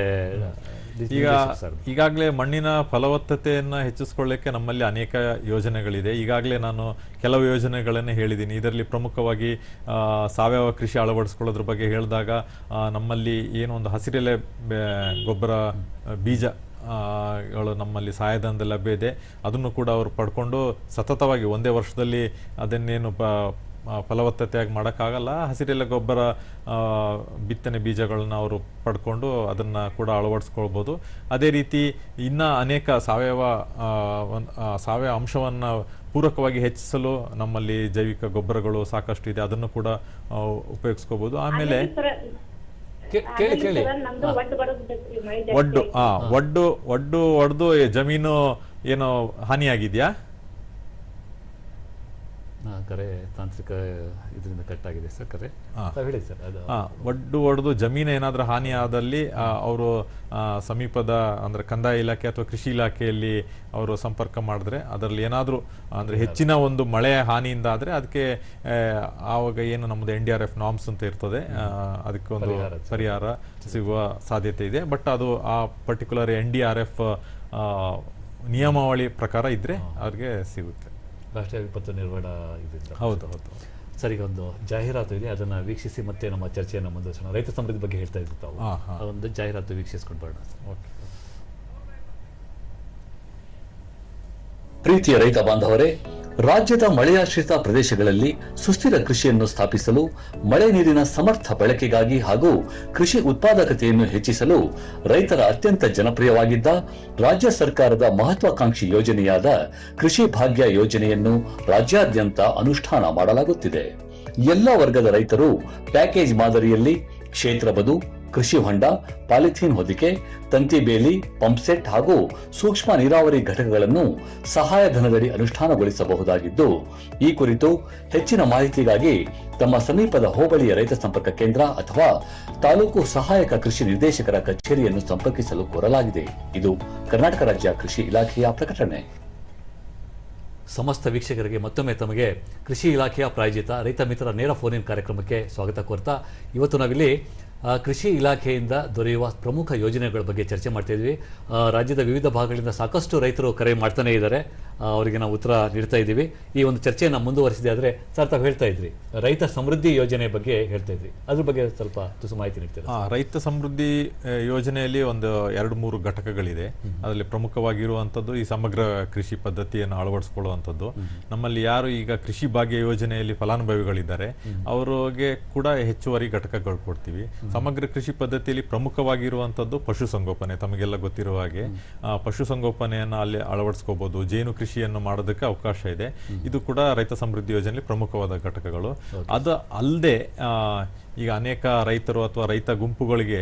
ಈಗಾಗಲೇ ಮಣ್ಣಿನ ಫಲವತ್ತತೆಯನ್ನು ಹೆಚ್ಚಿಸ್ಕೊಳ್ಳಿಕ್ಕೆ ನಮ್ಮಲ್ಲಿ ಅನೇಕ ಯೋಜನೆಗಳಿದೆ. ಈಗಾಗಲೇ ನಾನು ಕೆಲವು ಯೋಜನೆಗಳನ್ನು ಹೇಳಿದ್ದೀನಿ. ಇದರಲ್ಲಿ ಪ್ರಮುಖವಾಗಿ ಸಾವಯವ ಕೃಷಿ ಅಳವಡಿಸ್ಕೊಳ್ಳೋದ್ರ ಬಗ್ಗೆ ಹೇಳಿದಾಗ ನಮ್ಮಲ್ಲಿ ಏನು ಒಂದು ಹಸಿರೆಲೆ ಗೊಬ್ಬರ ಬೀಜಗಳು ನಮ್ಮಲ್ಲಿ ಸಹಾಯಧನದಲ್ಲಿ ಲಭ್ಯ ಇದೆ. ಅದನ್ನು ಕೂಡ ಅವರು ಪಡ್ಕೊಂಡು ಸತತವಾಗಿ ಒಂದೇ ವರ್ಷದಲ್ಲಿ ಅದನ್ನೇನು ಫಲವತ್ತತೆಯಾಗಿ ಮಾಡೋಕ್ಕಾಗಲ್ಲ. ಹಸಿರೆಲೆ ಗೊಬ್ಬರ ಬಿತ್ತನೆ ಬೀಜಗಳನ್ನ ಅವರು ಪಡ್ಕೊಂಡು ಅದನ್ನು ಕೂಡ ಅಳವಡಿಸ್ಕೊಳ್ಬೋದು. ಅದೇ ರೀತಿ ಇನ್ನು ಅನೇಕ ಸಾವಯವ ಅಂಶವನ್ನು ಪೂರಕವಾಗಿ ಹೆಚ್ಚಿಸಲು ನಮ್ಮಲ್ಲಿ ಜೈವಿಕ ಗೊಬ್ಬರಗಳು ಸಾಕಷ್ಟು ಇದೆ, ಅದನ್ನು ಕೂಡ ಉಪಯೋಗಿಸ್ಕೋಬಹುದು. ಆಮೇಲೆ ಕೇಳಿ ಒಡ್ಡು ಜಮೀನು ಏನೋ ಹಾನಿಯಾಗಿದೆಯಾ? ಕರೆ ತಾಂತ್ರಿಕ ಇದರಿಂದ ಕಟ್ ಆಗಿದೆ ಸರ್. ಕರೆ ಹೇಳಿ ಸರ್. ಒಡ್ದು ಜಮೀನು ಏನಾದರೂ ಹಾನಿ ಆದಲ್ಲಿ ಅವರು ಸಮೀಪದ ಅಂದರೆ ಕಂದಾಯ ಇಲಾಖೆ ಅಥವಾ ಕೃಷಿ ಇಲಾಖೆಯಲ್ಲಿ ಅವರು ಸಂಪರ್ಕ ಮಾಡಿದ್ರೆ ಅದರಲ್ಲಿ ಏನಾದರೂ ಅಂದರೆ ಹೆಚ್ಚಿನ ಒಂದು ಮಳೆ ಹಾನಿಯಿಂದ ಆದರೆ ಅದಕ್ಕೆ ಆವಾಗ ಏನು ನಮ್ಮದು NDRF ನಾರ್ಮ್ಸ್ ಅಂತ ಇರ್ತದೆ, ಅದಕ್ಕೆ ಒಂದು ಪರಿಹಾರ ಸಿಗುವ ಸಾಧ್ಯತೆ ಇದೆ. ಬಟ್ ಅದು ಆ ಪರ್ಟಿಕ್ಯುಲರ್ NDRF ನಿಯಮಾವಳಿ ಪ್ರಕಾರ ಇದ್ದರೆ ಅವ್ರಿಗೆ ಸಿಗುತ್ತೆ. ರಾಷ್ಟ್ರೀಯ ವಿಪತ್ತು ನಿರ್ವಹಣಾ ಇದರಿಂದ. ಹೌದು. ಸರ್, ಈಗ ಒಂದು ಜಾಹೀರಾತು ಇದೆ, ಅದನ್ನು ವೀಕ್ಷಿಸಿ ಮತ್ತೆ ನಮ್ಮ ಚರ್ಚೆಯನ್ನು ಮುಂದುವರಿಸೋಣ. ರೈತ ಸಮೃದ್ಧಿ ಬಗ್ಗೆ ಹೇಳ್ತಾ ಇದ್ರು ತಾವು, ಒಂದು ಜಾಹೀರಾತು ವೀಕ್ಷಿಸ್ಕೊಂಡು ಬರೋಣ. ಓಕೆ. ಪ್ರೀತಿಯ ರೈತ ಬಾಂಧವರೇ, ರಾಜ್ಯದ ಮಳೆಯಾಶ್ರಿತ ಪ್ರದೇಶಗಳಲ್ಲಿ ಸುಸ್ಥಿರ ಕೃಷಿಯನ್ನು ಸ್ಥಾಪಿಸಲು, ಮಳೆ ನೀರಿನ ಸಮರ್ಥ ಬಳಕೆಗಾಗಿ ಹಾಗೂ ಕೃಷಿ ಉತ್ಪಾದಕತೆಯನ್ನು ಹೆಚ್ಚಿಸಲು ರೈತರ ಅತ್ಯಂತ ಜನಪ್ರಿಯವಾಗಿದ್ದ ರಾಜ್ಯ ಸರ್ಕಾರದ ಮಹತ್ವಾಕಾಂಕ್ಷಿ ಯೋಜನೆಯಾದ ಕೃಷಿ ಭಾಗ್ಯ ಯೋಜನೆಯನ್ನು ರಾಜ್ಯಾದ್ಯಂತ ಅನುಷ್ಠಾನ ಮಾಡಲಾಗುತ್ತಿದೆ. ಎಲ್ಲ ವರ್ಗದ ರೈತರು ಪ್ಯಾಕೇಜ್ ಮಾದರಿಯಲ್ಲಿ ಕ್ಷೇತ್ರ ಬದು, ಕೃಷಿ ಹೊಂಡ, ಪಾಲಿಥೀನ್ ಹೊದಿಕೆ, ತಂತಿ ಬೇಲಿ, ಪಂಪ್ಸೆಟ್ ಹಾಗೂ ಸೂಕ್ಷ್ಮ ನೀರಾವರಿ ಘಟಕಗಳನ್ನು ಸಹಾಯಧನದಡಿ ಅನುಷ್ಠಾನಗೊಳಿಸಬಹುದಾಗಿದ್ದು, ಈ ಕುರಿತು ಹೆಚ್ಚಿನ ಮಾಹಿತಿಗಾಗಿ ತಮ್ಮ ಸಮೀಪದ ಹೋಬಳಿಯ ರೈತ ಸಂಪರ್ಕ ಕೇಂದ್ರ ಅಥವಾ ತಾಲೂಕು ಸಹಾಯಕ ಕೃಷಿ ನಿರ್ದೇಶಕರ ಕಚೇರಿಯನ್ನು ಸಂಪರ್ಕಿಸಲು ಕೋರಲಾಗಿದೆ. ಇದು ಕರ್ನಾಟಕ ರಾಜ್ಯ ಕೃಷಿ ಇಲಾಖೆಯ ಪ್ರಕಟಣೆ. ಸಮಸ್ತ ವೀಕ್ಷಕರಿಗೆ ಮತ್ತೊಮ್ಮೆ ತಮಗೆ ಕೃಷಿ ಇಲಾಖೆಯ ಪ್ರಾಯೋಜಿತ ರೈತ ಮಿತ್ರ ನೇರ ಫೋನ್ ಇನ್ ಕಾರ್ಯಕ್ರಮಕ್ಕೆ ಸ್ವಾಗತ ಕೋರ್ತಾ, ಇವತ್ತು ನಾವಿಲ್ಲಿ ಕೃಷಿ ಇಲಾಖೆಯಿಂದ ದೊರೆಯುವ ಪ್ರಮುಖ ಯೋಜನೆಗಳ ಬಗ್ಗೆ ಚರ್ಚೆ ಮಾಡ್ತಾ ಇದ್ವಿ. ರಾಜ್ಯದ ವಿವಿಧ ಭಾಗಗಳಿಂದ ಸಾಕಷ್ಟು ರೈತರು ಕರೆ ಮಾಡ್ತಾನೆ ಇದ್ದಾರೆ, ಅವರಿಗೆ ನಾವು ಉತ್ತರ ನೀಡ್ತಾ ಇದ್ದೀವಿ. ಈ ಒಂದು ಚರ್ಚೆಯನ್ನು ಮುಂದುವರಿಸಿದೆ ಆದರೆ ಸರ್, ತಾವು ಹೇಳ್ತಾ ಇದ್ರಿ ರೈತ ಸಮೃದ್ಧಿ ಯೋಜನೆ ಬಗ್ಗೆ ಹೇಳ್ತಾ ಇದ್ರಿ, ಅದ್ರ ಬಗ್ಗೆ ಸ್ವಲ್ಪ ತುಸು ಮಾಹಿತಿ ನೀಡ್ತೀರಾ? ರೈತ ಸಮೃದ್ಧಿ ಯೋಜನೆಯಲ್ಲಿ ಒಂದು 2-3 ಘಟಕಗಳಿದೆ. ಅದರಲ್ಲಿ ಪ್ರಮುಖವಾಗಿರುವಂಥದ್ದು ಈ ಸಮಗ್ರ ಕೃಷಿ ಪದ್ಧತಿಯನ್ನು ಅಳವಡಿಸಿಕೊಳ್ಳುವಂಥದ್ದು. ನಮ್ಮಲ್ಲಿ ಯಾರು ಈಗ ಕೃಷಿ ಭಾಗ್ಯ ಯೋಜನೆಯಲ್ಲಿ ಫಲಾನುಭವಿಗಳಿದ್ದಾರೆ ಅವರಿಗೆ ಕೂಡ ಹೆಚ್ಚುವರಿ ಘಟಕಗಳು ಕೊಡ್ತೀವಿ. ಸಮಗ್ರ ಕೃಷಿ ಪದ್ಧತಿಯಲ್ಲಿ ಪ್ರಮುಖವಾಗಿರುವಂಥದ್ದು ಪಶುಸಂಗೋಪನೆ. ತಮಗೆಲ್ಲ ಗೊತ್ತಿರುವ ಹಾಗೆ ಪಶುಸಂಗೋಪನೆಯನ್ನು ಅಲ್ಲಿ ಅಳವಡಿಸ್ಕೋಬಹುದು. ಜೇನು ಕೃಷಿಯನ್ನು ಮಾಡೋದಕ್ಕೆ ಅವಕಾಶ ಇದೆ. ಇದು ಕೂಡ ರೈತ ಸಮೃದ್ಧಿ ಯೋಜನೆಯಲ್ಲಿ ಪ್ರಮುಖವಾದ ಘಟಕಗಳು. ಅದು ಅಲ್ಲದೆ ಈಗ ಅನೇಕ ರೈತರು ಅಥವಾ ರೈತ ಗುಂಪುಗಳಿಗೆ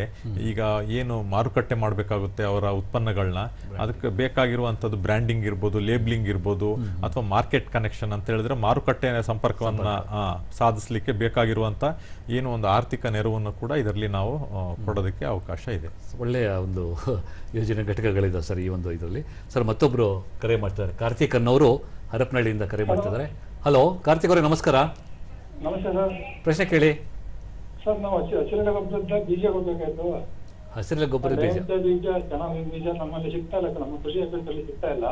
ಈಗ ಏನು ಮಾರುಕಟ್ಟೆ ಮಾಡಬೇಕಾಗುತ್ತೆ ಅವರ ಉತ್ಪನ್ನಗಳನ್ನ, ಅದಕ್ಕೆ ಬೇಕಾಗಿರುವಂಥದ್ದು ಬ್ರ್ಯಾಂಡಿಂಗ್ ಇರ್ಬೋದು, ಲೇಬ್ಲಿಂಗ್ ಇರ್ಬೋದು, ಅಥವಾ ಮಾರ್ಕೆಟ್ ಕನೆಕ್ಷನ್ ಅಂತ ಹೇಳಿದ್ರೆ ಮಾರುಕಟ್ಟೆ ಸಂಪರ್ಕವನ್ನು ಸಾಧಿಸಲಿಕ್ಕೆ ಬೇಕಾಗಿರುವಂಥ ಏನು ಒಂದು ಆರ್ಥಿಕ ನೆರವನ್ನು ಕೂಡ ಇದರಲ್ಲಿ ನಾವು ಕೊಡೋದಕ್ಕೆ ಅವಕಾಶ ಇದೆ. ಒಳ್ಳೆಯ ಒಂದು ಯೋಜನೆ ಘಟಕಗಳಿದೆ ಸರ್ ಈ ಒಂದು ಇದರಲ್ಲಿ. ಸರ್, ಮತ್ತೊಬ್ರು ಕರೆ ಮಾಡ್ತಾರೆ, ಕಾರ್ತಿಕ್ ಅನ್ನೋರು ಹರಪನಹಳ್ಳಿಯಿಂದ ಕರೆ ಮಾಡ್ತಿದ್ದಾರೆ. ಹಲೋ ಕಾರ್ತಿಕ್ ಅವರೇ, ನಮಸ್ಕಾರ. ನಮಸ್ತೆ ಸರ್. ಪ್ರಶ್ನೆ ಕೇಳಿ ಸರ್. ನಾವು ಹಸಿರೆಲೆ ಗೊಬ್ಬರದ ಬೀಜ ಕೊಡ್ಬೇಕಾಯ್ತು. ಹಸಿರೆಲೆ ಗೊಬ್ಬರದ ಬೀಜ ಚೆನ್ನಾಗಿ ಬೀಜ ನಮ್ಮಲ್ಲಿ ಸಿಗ್ತಾ ಇಲ್ಲ, ನಮ್ಮ ಕೃಷಿ ಆಫೀಸಲ್ಲಿ ಸಿಗ್ತಾ ಇಲ್ಲ.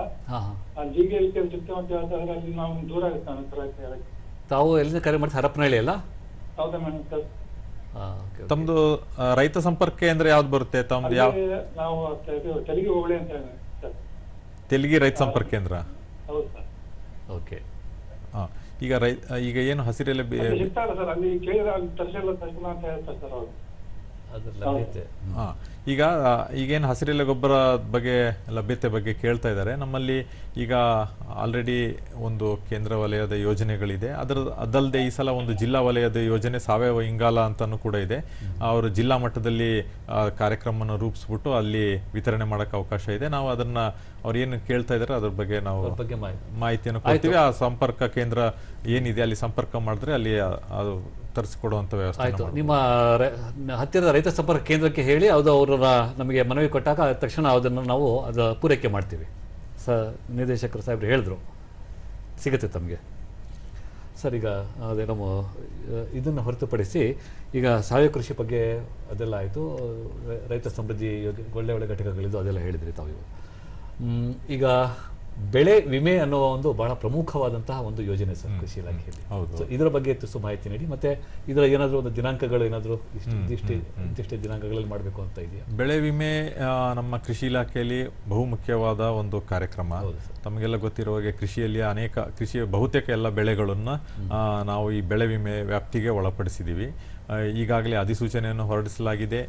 GKVK ಸಿಗ್ತಾ ಅಂತ ಹೇಳ್ತಾರೆ, ಅಲ್ಲಿ ನಾವು ದೂರ ಆಗುತ್ತೆ. ತಾವು ಎಲ್ಲಿಂದ ಕರೆ ಮಾಡ್ತಾರೆ? ಹರಪನಹಳ್ಳಿ ಅಲ್ಲ? ಹೌದಾ ಮೇಡಮ್ ಸರ್. ತಮ್ದು ರೈತ ಸಂಪರ್ಕ ಕೇಂದ್ರ ಯಾವ್ದು ಬರುತ್ತೆ? ತಮ್ದು ಯಾವ? ನಾವು ತೆಲಗಿ ಹೋಬಳಿ ಅಂತ ಸರ್. ತೆಲಗಿ ರೈತ ಸಂಪರ್ಕ ಕೇಂದ್ರ. ಹೌದು ಸರ್. ಓಕೆ. ಈಗ ಏನು ಹಸಿರೆಲೆ ಸಿಗ್ತಾ ಇಲ್ಲ ಸರ್, ಅಲ್ಲಿ ಕೇಳಿದ್ರೆ ಅಲ್ಲಿ ತರಿಸಿಲ್ಲ ತರಿಸಿಲ್ಲ ಅಂತ ಹೇಳ್ತಾರೆ ಸರ್ ಅವರು. ಈಗೇನು ಹಸಿರೆಲೆ ಗೊಬ್ಬರ ಬಗ್ಗೆ ಲಭ್ಯತೆ ಬಗ್ಗೆ ಕೇಳ್ತಾ ಇದ್ದಾರೆ. ನಮ್ಮಲ್ಲಿ ಈಗ ಆಲ್ರೆಡಿ ಒಂದು ಕೇಂದ್ರ ವಲಯದ ಯೋಜನೆಗಳಿದೆ. ಅದಲ್ಲದೆ ಈ ಸಲ ಒಂದು ಜಿಲ್ಲಾ ವಲಯದ ಯೋಜನೆ ಸಾವಯವ ಇಂಗಾಲ ಅಂತಲೂ ಕೂಡ ಇದೆ. ಅವರು ಜಿಲ್ಲಾ ಮಟ್ಟದಲ್ಲಿ ಕಾರ್ಯಕ್ರಮವನ್ನು ರೂಪಿಸ್ಬಿಟ್ಟು ಅಲ್ಲಿ ವಿತರಣೆ ಮಾಡೋಕ್ಕೆ ಅವಕಾಶ ಇದೆ. ನಾವು ಅದನ್ನು ಅವ್ರು ಏನು ಕೇಳ್ತಾ ಇದ್ದಾರೆ ಅದ್ರ ಬಗ್ಗೆ ನಾವು ಮಾಹಿತಿಯನ್ನು ಕೊಡ್ತೀವಿ. ಆ ಸಂಪರ್ಕ ಕೇಂದ್ರ ಏನಿದೆ ಅಲ್ಲಿ ಸಂಪರ್ಕ ಮಾಡಿದ್ರೆ ಅಲ್ಲಿ ಅದು ತರಿಸಿಕೊಡುವಂಥ ವ್ಯವಸ್ಥೆ. ಆಯಿತು. ನಿಮ್ಮ ಹತ್ತಿರದ ರೈತ ಸಂಪರ್ಕ ಕೇಂದ್ರಕ್ಕೆ ಹೇಳಿ, ಅದು ಅವರ ನಮಗೆ ಮನವಿ ಕೊಟ್ಟಾಗ ತಕ್ಷಣ ಅದನ್ನು ನಾವು ಅದು ಪೂರೈಕೆ ಮಾಡ್ತೀವಿ. ನಿರ್ದೇಶಕರು ಸಾಹೇಬ್ರು ಹೇಳಿದ್ರು, ಸಿಗುತ್ತೆ ತಮಗೆ. ಸರ್, ಈಗ ಅದೇ ನಮ್ಮ ಇದನ್ನು ಹೊರತುಪಡಿಸಿ ಈಗ ಸಾವಯವ ಕೃಷಿ ಬಗ್ಗೆ ಅದೆಲ್ಲ ಆಯಿತು, ರೈತ ಸಮೃದ್ಧಿ ಒಳ್ಳೆ ಘಟಕಗಳಿದ್ದು ಅದೆಲ್ಲ ಹೇಳಿದ್ರಿ ತಾವು. ಈಗ ಬೆಳೆ ವಿಮೆ ಅನ್ನುವ ಒಂದು ಬಹಳ ಪ್ರಮುಖವಾದಂತಹ ಒಂದು ಯೋಜನೆ ಸರ್ ಕೃಷಿ ಇಲಾಖೆಯಲ್ಲಿ. ಸೊ ಇದರ ಬಗ್ಗೆ ತುಸು ಮಾಹಿತಿ ನೀಡಿ, ಮತ್ತೆ ಇದರ ಏನಾದರೂ ಒಂದು ದಿನಾಂಕಗಳು ಏನಾದರೂ ಇಷ್ಟಿಷ್ಟೇ ದಿನಾಂಕಗಳಲ್ಲಿ ಮಾಡಬೇಕು ಅಂತ ಇದೆಯಾ? ಬೆಳೆ ವಿಮೆ ನಮ್ಮ ಕೃಷಿ ಇಲಾಖೆಯಲ್ಲಿ ಬಹುಮುಖ್ಯವಾದ ಒಂದು ಕಾರ್ಯಕ್ರಮ. ತಮಗೆಲ್ಲ ಗೊತ್ತಿರುವ ಹಾಗೆ ಕೃಷಿಯ ಬಹುತೇಕ ಎಲ್ಲ ಬೆಳೆಗಳನ್ನು ನಾವು ಈ ಬೆಳೆ ವಿಮೆ ವ್ಯಾಪ್ತಿಗೆ ಒಳಪಡಿಸಿದ್ದೀವಿ. ಈಗಾಗಲೇ ಅಧಿಸೂಚನೆಯನ್ನು ಹೊರಡಿಸಲಾಗಿದೆ.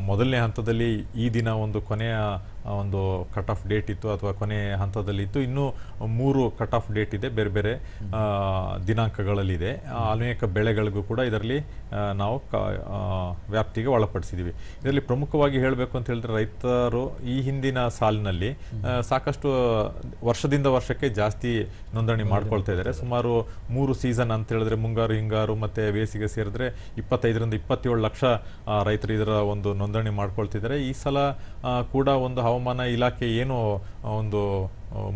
ಮೊದಲನೇ ಹಂತದಲ್ಲಿ ಈ ದಿನ ಒಂದು ಕೊನೆಯ ಒಂದು ಕಟ್ ಆಫ್ ಡೇಟ್ ಇತ್ತು ಅಥವಾ ಕೊನೆಯ ಹಂತದಲ್ಲಿ ಇತ್ತು. ಇನ್ನೂ 3 ಕಟ್ ಆಫ್ ಡೇಟ್ ಇದೆ, ಬೇರೆ ಬೇರೆ ದಿನಾಂಕಗಳಲ್ಲಿದೆ. ಅನೇಕ ಬೆಳೆಗಳಿಗೂ ಕೂಡ ಇದರಲ್ಲಿ ನಾವು ವ್ಯಾಪ್ತಿಗೆ ಒಳಪಡಿಸಿದ್ದೀವಿ. ಇದರಲ್ಲಿ ಪ್ರಮುಖವಾಗಿ ಹೇಳಬೇಕು ಅಂತ ಹೇಳಿದ್ರೆ, ರೈತರು ಈ ಹಿಂದಿನ ಸಾಲಿನಲ್ಲಿ ಸಾಕಷ್ಟು ವರ್ಷದಿಂದ ವರ್ಷಕ್ಕೆ ಜಾಸ್ತಿ ನೋಂದಣಿ ಮಾಡ್ಕೊಳ್ತಾ ಇದ್ದಾರೆ. ಸುಮಾರು 3 ಸೀಸನ್ ಅಂತ ಹೇಳಿದ್ರೆ ಮುಂಗಾರು, ಹಿಂಗಾರು ಮತ್ತೆ ಬೇಸಿಗೆ ಸೇರಿದ್ರೆ 25ರಿಂದ 27 ಲಕ್ಷ ರೈತರು ಇದರ ಒಂದು ನೋಂದಣಿ ಮಾಡ್ಕೊಳ್ತಿದ್ದಾರೆ. ಈ ಸಲ ಕೂಡ ಒಂದು ಹವಾಮಾನ ಇಲಾಖೆ ಏನು ಒಂದು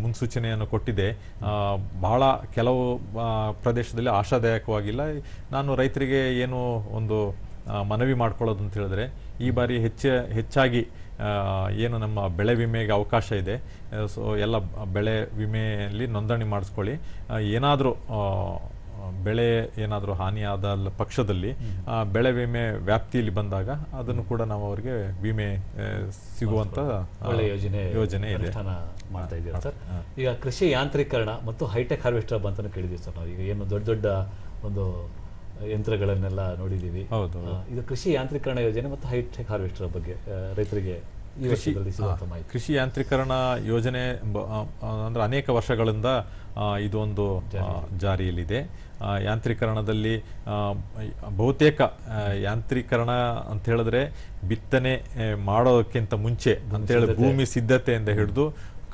ಮುನ್ಸೂಚನೆಯನ್ನು ಕೊಟ್ಟಿದೆ, ಬಹಳ ಕೆಲವು ಪ್ರದೇಶದಲ್ಲಿ ಆಶಾದಾಯಕವಾಗಿಲ್ಲ. ನಾನು ರೈತರಿಗೆ ಏನು ಒಂದು ಮನವಿ ಮಾಡ್ಕೊಳ್ಳೋದು ಅಂತ ಹೇಳಿದ್ರೆ, ಈ ಬಾರಿ ಹೆಚ್ಚಾಗಿ ಏನು ನಮ್ಮ ಬೆಳೆ ವಿಮೆಗೆ ಅವಕಾಶ ಇದೆ, ಸೊ ಎಲ್ಲ ಬೆಳೆ ವಿಮೆಯಲ್ಲಿ ನೋಂದಣಿ ಮಾಡಿಸ್ಕೊಳ್ಳಿ. ಏನಾದರೂ ಬೆಳೆ ಏನಾದರೂ ಹಾನಿಯಾದ ಪಕ್ಷದಲ್ಲಿ ಬೆಳೆ ವಿಮೆ ವ್ಯಾಪ್ತಿಯಲ್ಲಿ ಬಂದಾಗ ಅದನ್ನು ಕೂಡ ನಾವು ಅವರಿಗೆ ವಿಮೆ ಸಿಗುವಂತ ಯೋಜನೆ ಇದೆ. ಮಾಡ್ತಾ ಇದ್ದೀರಾ ಸರ್? ಈಗ ಕೃಷಿ ಯಾಂತ್ರೀಕರಣ ಮತ್ತು ಹೈಟೆಕ್ ಹಾರ್ವೆಸ್ಟರ್ ಬಂತಾನು ಕೇಳಿದ್ದೀವಿ ಸರ್. ನಾವು ಈಗ ಏನು ದೊಡ್ಡ ದೊಡ್ಡ ಒಂದು ಯಂತ್ರಗಳನ್ನೆಲ್ಲ ನೋಡಿದ್ದೀವಿ. ಹೌದು. ಇದು ಕೃಷಿ ಯಾಂತ್ರೀಕರಣ ಯೋಜನೆ ಮತ್ತು ಹೈಟೆಕ್ ಹಾರ್ವೆಸ್ಟರ್ ಬಗ್ಗೆ ರೈತರಿಗೆ ಕೃಷಿ ಯಾಂತ್ರೀಕರಣ ಯೋಜನೆ ಅಂದ್ರೆ ಅನೇಕ ವರ್ಷಗಳಿಂದ ಇದೊಂದು ಜಾರಿಯಲ್ಲಿದೆ. ಯಾಂತ್ರೀಕರಣದಲ್ಲಿ ಬಹುತೇಕ ಯಾಂತ್ರೀಕರಣ ಅಂತ ಹೇಳಿದ್ರೆ ಬಿತ್ತನೆ ಮಾಡೋಕ್ಕಿಂತ ಮುಂಚೆ ಅಂತ ಹೇಳಿ ಭೂಮಿ ಸಿದ್ಧತೆಯಿಂದ ಹಿಡಿದು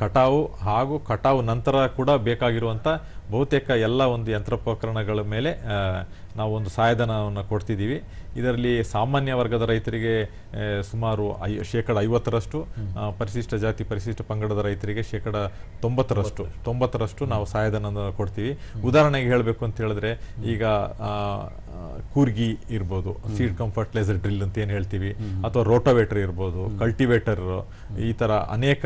ಕಟಾವು ಹಾಗೂ ಕಟಾವು ನಂತರ ಕೂಡ ಬೇಕಾಗಿರುವಂಥ ಬಹುತೇಕ ಎಲ್ಲ ಒಂದು ಯಂತ್ರೋಪಕರಣಗಳ ಮೇಲೆ ನಾವು ಒಂದು ಸಹಾಯಧನವನ್ನು ಕೊಡ್ತಿದ್ದೀವಿ. ಇದರಲ್ಲಿ ಸಾಮಾನ್ಯ ವರ್ಗದ ರೈತರಿಗೆ ಸುಮಾರು 50% ಪರಿಶಿಷ್ಟ ಜಾತಿ ಪರಿಶಿಷ್ಟ ಪಂಗಡದ ರೈತರಿಗೆ 90% ನಾವು ಸಹಾಯಧನ ಕೊಡ್ತೀವಿ. ಉದಾಹರಣೆಗೆ ಹೇಳಬೇಕು ಅಂತ ಹೇಳಿದ್ರೆ, ಈಗ ಕೂರ್ಗಿ ಇರ್ಬೋದು, ಸೀಡ್ ಕಮ್ ಫರ್ಟಿಲೈಸರ್ ಡ್ರಿಲ್ ಅಂತ ಏನು ಹೇಳ್ತೀವಿ, ಅಥವಾ ರೋಟೋವೇಟರ್ ಇರ್ಬೋದು, ಕಲ್ಟಿವೇಟರ್, ಈ ಥರ ಅನೇಕ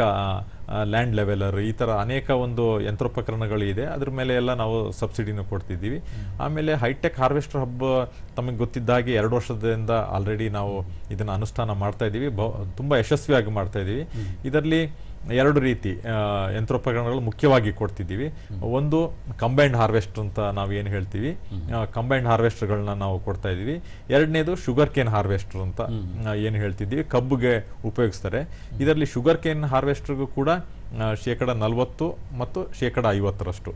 ಲ್ಯಾಂಡ್ ಲೆವೆಲರ್, ಈ ಥರ ಅನೇಕ ಒಂದು ಯಂತ್ರೋಪಕರಣಗಳು ಇದೆ. ಅದ್ರ ಮೇಲೆ ಎಲ್ಲ ನಾವು ಸಬ್ಸಿಡಿನೂ ಕೊಡ್ತಿದ್ದೀವಿ. ಆಮೇಲೆ ಹೈಟೆಕ್ ಹಾರ್ವೆಸ್ಟರ್ ಹಬ್ ತಮಗೆ ಗೊತ್ತಿದ್ದ ಹಾಗೆ 2 ವರ್ಷದಿಂದ ಆಲ್ರೆಡಿ ನಾವು ಇದನ್ನು ಅನುಷ್ಠಾನ ಮಾಡ್ತಾ ಇದ್ದೀವಿ. ತುಂಬ ಯಶಸ್ವಿಯಾಗಿ ಮಾಡ್ತಾ ಇದ್ದೀವಿ. ಇದರಲ್ಲಿ 2 ರೀತಿ ಯಂತ್ರೋಪಕರಣಗಳು ಮುಖ್ಯವಾಗಿ ಕೊಡ್ತಿದ್ದೀವಿ. ಒಂದು ಕಂಬೈನ್ಡ್ ಹಾರ್ವೆಸ್ಟರ್ ಅಂತ ನಾವು ಏನು ಹೇಳ್ತೀವಿ, ಕಂಬೈನ್ಡ್ ಹಾರ್ವೆಸ್ಟರ್ಗಳನ್ನ ನಾವು ಕೊಡ್ತಾ ಇದ್ದೀವಿ. ಎರಡನೇದು ಶುಗರ್ ಕೇನ್ ಹಾರ್ವೆಸ್ಟರ್ ಅಂತ ಏನು ಹೇಳ್ತಿದ್ದೀವಿ, ಕಬ್ಬಿಗೆ ಉಪಯೋಗಿಸ್ತಾರೆ. ಇದರಲ್ಲಿ ಶುಗರ್ ಕೇನ್ ಹಾರ್ವೆಸ್ಟರ್ಗೂ ಕೂಡ 40% ಮತ್ತು 50%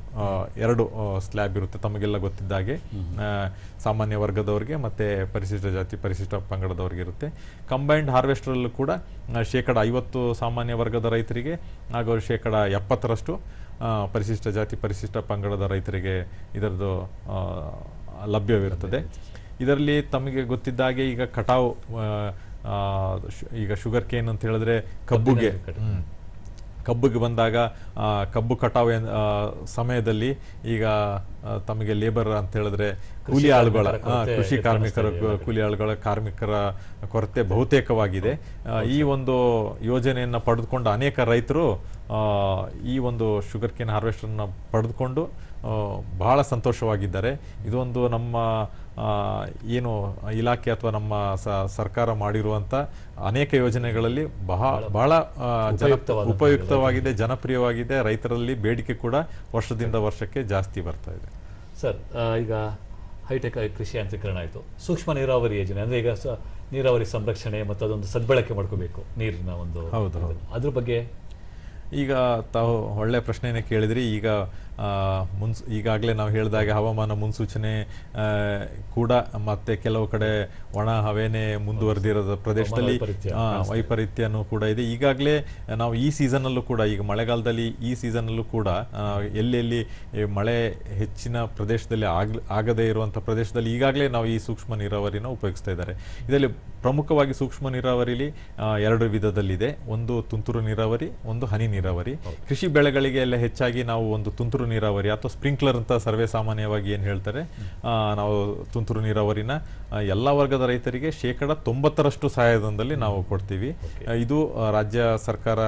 2 ಸ್ಲ್ಯಾಬ್ ಇರುತ್ತೆ. ತಮಗೆಲ್ಲ ಗೊತ್ತಿದ್ದಾಗೆ ಸಾಮಾನ್ಯ ವರ್ಗದವರಿಗೆ ಮತ್ತೆ ಪರಿಶಿಷ್ಟ ಜಾತಿ ಪರಿಶಿಷ್ಟ ಪಂಗಡದವರಿಗೆ ಇರುತ್ತೆ. ಕಂಬೈನ್ಡ್ ಹಾರ್ವೆಸ್ಟರಲ್ಲೂ ಕೂಡ 50% ಸಾಮಾನ್ಯ ವರ್ಗದ ರೈತರಿಗೆ ಹಾಗೂ 70% ಪರಿಶಿಷ್ಟ ಜಾತಿ ಪರಿಶಿಷ್ಟ ಪಂಗಡದ ರೈತರಿಗೆ ಇದರದ್ದು ಲಭ್ಯವಿರುತ್ತದೆ. ಇದರಲ್ಲಿ ತಮಗೆ ಗೊತ್ತಿದ್ದಾಗೆ ಈಗ ಕಟಾವು, ಈಗ ಶುಗರ್ ಕೇನ್ ಅಂತ ಹೇಳಿದ್ರೆ ಕಬ್ಬಿಗೆ ಬಂದಾಗ ಕಬ್ಬು ಕಟಾವು ಸಮಯದಲ್ಲಿ ಈಗ ತಮಗೆ ಲೇಬರ್ ಅಂತ ಹೇಳಿದ್ರೆ ಕೂಲಿ ಆಳುಗಳ ಕೃಷಿ ಕಾರ್ಮಿಕರ ಕೊರತೆ ಬಹುತೇಕವಾಗಿದೆ. ಈ ಒಂದು ಯೋಜನೆಯನ್ನು ಪಡೆದುಕೊಂಡು ಅನೇಕ ರೈತರು ಈ ಒಂದು ಶುಗರ್ ಕೇನ್ ಹಾರ್ವೆಸ್ಟರ್ನ ಪಡೆದುಕೊಂಡು ಬಹಳ ಸಂತೋಷವಾಗಿದ್ದಾರೆ. ಇದೊಂದು ನಮ್ಮ ಏನು ಇಲಾಖೆ ಅಥವಾ ನಮ್ಮ ಸರ್ಕಾರ ಮಾಡಿರುವಂಥ ಅನೇಕ ಯೋಜನೆಗಳಲ್ಲಿ ಬಹಳ ಉಪಯುಕ್ತವಾಗಿದೆ, ಜನಪ್ರಿಯವಾಗಿದೆ. ರೈತರಲ್ಲಿ ಬೇಡಿಕೆ ಕೂಡ ವರ್ಷದಿಂದ ವರ್ಷಕ್ಕೆ ಜಾಸ್ತಿ ಬರ್ತಾ ಇದೆ. ಸರ್, ಈಗ ಹೈಟೆಕ್ ಕೃಷಿ ಯಾಂತ್ರೀಕರಣ ಆಯಿತು, ಸೂಕ್ಷ್ಮ ನೀರಾವರಿ ಯೋಜನೆ ಅಂದರೆ ಈಗ ನೀರಾವರಿ ಸಂರಕ್ಷಣೆ ಮತ್ತು ಅದೊಂದು ಸದ್ಬಳಕೆ ಮಾಡ್ಕೋಬೇಕು ನೀರಿನ ಒಂದು, ಅದ್ರ ಬಗ್ಗೆ ಈಗ ತಾವು ಒಳ್ಳೆ ಪ್ರಶ್ನೆಯನ್ನೇ ಕೇಳಿದ್ರಿ. ಈಗ ಈಗಾಗಲೇ ನಾವು ಹೇಳಿದಾಗೆ ಹವಾಮಾನ ಮುನ್ಸೂಚನೆ ಕೂಡ ಮತ್ತೆ ಕೆಲವು ಕಡೆ ಒಣ ಹವೆನೇ ಮುಂದುವರೆದಿರೋದ ಪ್ರದೇಶದಲ್ಲಿ ವೈಪರೀತ್ಯನೂ ಕೂಡ ಇದೆ. ಈಗಾಗಲೇ ನಾವು ಈ ಸೀಸನಲ್ಲೂ ಕೂಡ, ಈಗ ಮಳೆಗಾಲದಲ್ಲಿ ಈ ಸೀಸನಲ್ಲೂ ಕೂಡ ಎಲ್ಲೆಲ್ಲಿ ಮಳೆ ಹೆಚ್ಚಿನ ಪ್ರದೇಶದಲ್ಲಿ ಆಗದೇ ಇರುವಂಥ ಪ್ರದೇಶದಲ್ಲಿ ಈಗಾಗಲೇ ನಾವು ಈ ಸೂಕ್ಷ್ಮ ನೀರಾವರಿನ ಉಪಯೋಗಿಸ್ತಾ ಇದ್ದಾರೆ. ಇದರಲ್ಲಿ ಪ್ರಮುಖವಾಗಿ ಸೂಕ್ಷ್ಮ ನೀರಾವರಿಲಿ 2 ವಿಧದಲ್ಲಿದೆ. ಒಂದು ತುಂತುರು ನೀರಾವರಿ, ಒಂದು ಹನಿ ನೀರಾವರಿ. ಕೃಷಿ ಬೆಳೆಗಳಿಗೆ ಎಲ್ಲ ಹೆಚ್ಚಾಗಿ ನಾವು ಒಂದು ತುಂತುರು ತುಂತುರು ನೀರಾವರಿ ಅಥವಾ ಸ್ಪ್ರಿಂಕ್ಲರ್ ಅಂತ ಸರ್ವೇ ಸಾಮಾನ್ಯವಾಗಿ ಏನು ಹೇಳ್ತಾರೆ, ನಾವು ತುಂತುರು ನೀರಾವರಿನ ಎಲ್ಲ ವರ್ಗದ ರೈತರಿಗೆ 90% ಸಹಾಯಧನದಲ್ಲಿ ನಾವು ಕೊಡ್ತೀವಿ. ಇದು ರಾಜ್ಯ ಸರ್ಕಾರ,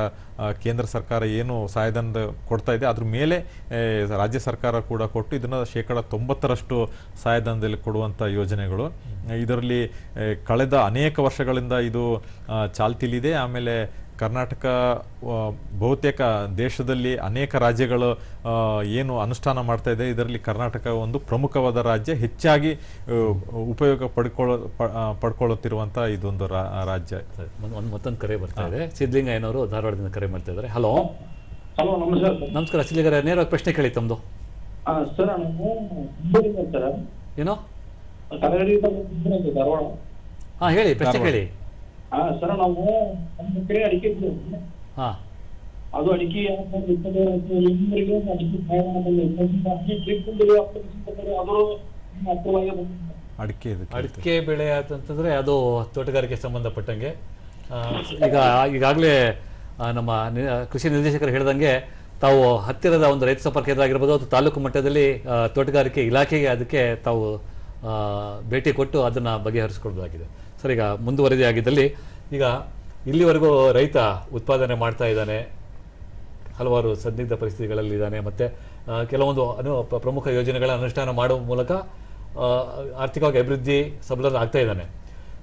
ಕೇಂದ್ರ ಸರ್ಕಾರ ಏನು ಸಹಾಯಧನ ಕೊಡ್ತಾ ಇದೆ ಅದ್ರ ಮೇಲೆ ರಾಜ್ಯ ಸರ್ಕಾರ ಕೂಡ ಕೊಟ್ಟು ಇದನ್ನು 90% ಸಹಾಯಧನದಲ್ಲಿ ಕೊಡುವಂಥ ಯೋಜನೆಗಳು. ಇದರಲ್ಲಿ ಕಳೆದ ಅನೇಕ ವರ್ಷಗಳಿಂದ ಇದು ಚಾಲ್ತಿಲಿದೆ. ಆಮೇಲೆ ಕರ್ನಾಟಕ ಬಹುತೇಕ ದೇಶದಲ್ಲಿ ಅನೇಕ ರಾಜ್ಯಗಳು ಏನು ಅನುಷ್ಠಾನ ಮಾಡ್ತಾ ಇದೆ, ಇದರಲ್ಲಿ ಕರ್ನಾಟಕ ಒಂದು ಪ್ರಮುಖವಾದ ರಾಜ್ಯ, ಹೆಚ್ಚಾಗಿ ಉಪಯೋಗ ಪಡ್ಕೊಳ್ಳುತ್ತಿರುವಂಥ ಇದೊಂದು ರಾಜ್ಯ. ಮತ್ತೊಂದು ಕರೆ ಬರ್ತಾ ಇದೆ. ಸಿದ್ಧಲಿಂಗಯ್ಯನವರು ಧಾರವಾಡದಿಂದ ಕರೆ ಮಾಡ್ತಾ ಇದ್ದಾರೆ. ಹಲೋ ಹಲೋ, ನಮಸ್ಕಾರ. ನಮಸ್ಕಾರ ಸಿದ್ಧಲಿಂಗಯ್ಯ, ನೇರವಾಗಿ ಪ್ರಶ್ನೆ ಕೇಳಿ ತಮ್ಮದು. ಸರ್ ಏನೋ ಧಾರವಾಡ. ಹಾಂ ಹೇಳಿ, ಪ್ರಶ್ನೆ ಕೇಳಿ. ಸರ್ ನಾವು ನಮ್ಮ ಕಡೆ ಅಡಿಕೆ ಹಾಂ ಅದು ಅಡಿಕೆ ಅಡಿಕೆ ಬೆಳೆ ಅಂತಂದ್ರೆ ಅದು ತೋಟಗಾರಿಕೆ ಸಂಬಂಧಪಟ್ಟಂಗೆ. ಈಗಾಗಲೇ ನಮ್ಮ ಕೃಷಿ ನಿರ್ದೇಶಕರು ಹೇಳ್ದಂಗೆ ತಾವು ಹತ್ತಿರದ ಒಂದು ರೈತ ಸಂಪರ್ಕ ಕೇಂದ್ರ ಆಗಿರ್ಬೋದು ಅಥವಾ ತಾಲೂಕು ಮಟ್ಟದಲ್ಲಿ ತೋಟಗಾರಿಕೆ ಇಲಾಖೆಗೆ ಅದಕ್ಕೆ ತಾವು ಭೇಟಿ ಕೊಟ್ಟು ಅದನ್ನು ಬಗೆಹರಿಸ್ಕೊಳ್ಬೇಕಾಗಿದೆ. ಸರ್, ಈಗ ಮುಂದುವರೆದೇ ಆಗಿದ್ದಲ್ಲಿ ಈಗ ಇಲ್ಲಿವರೆಗೂ ರೈತ ಉತ್ಪಾದನೆ ಮಾಡ್ತಾ ಇದ್ದಾನೆ, ಹಲವಾರು ಸಂದಿಗ್ಧ ಪರಿಸ್ಥಿತಿಗಳಲ್ಲಿ ಇದ್ದಾನೆ, ಮತ್ತು ಕೆಲವೊಂದು ಪ್ರಮುಖ ಯೋಜನೆಗಳ ಅನುಷ್ಠಾನ ಮಾಡುವ ಮೂಲಕ ಆರ್ಥಿಕವಾಗಿ ಅಭಿವೃದ್ಧಿ ಸಬಲರ ಆಗ್ತಾ ಇದ್ದಾನೆ.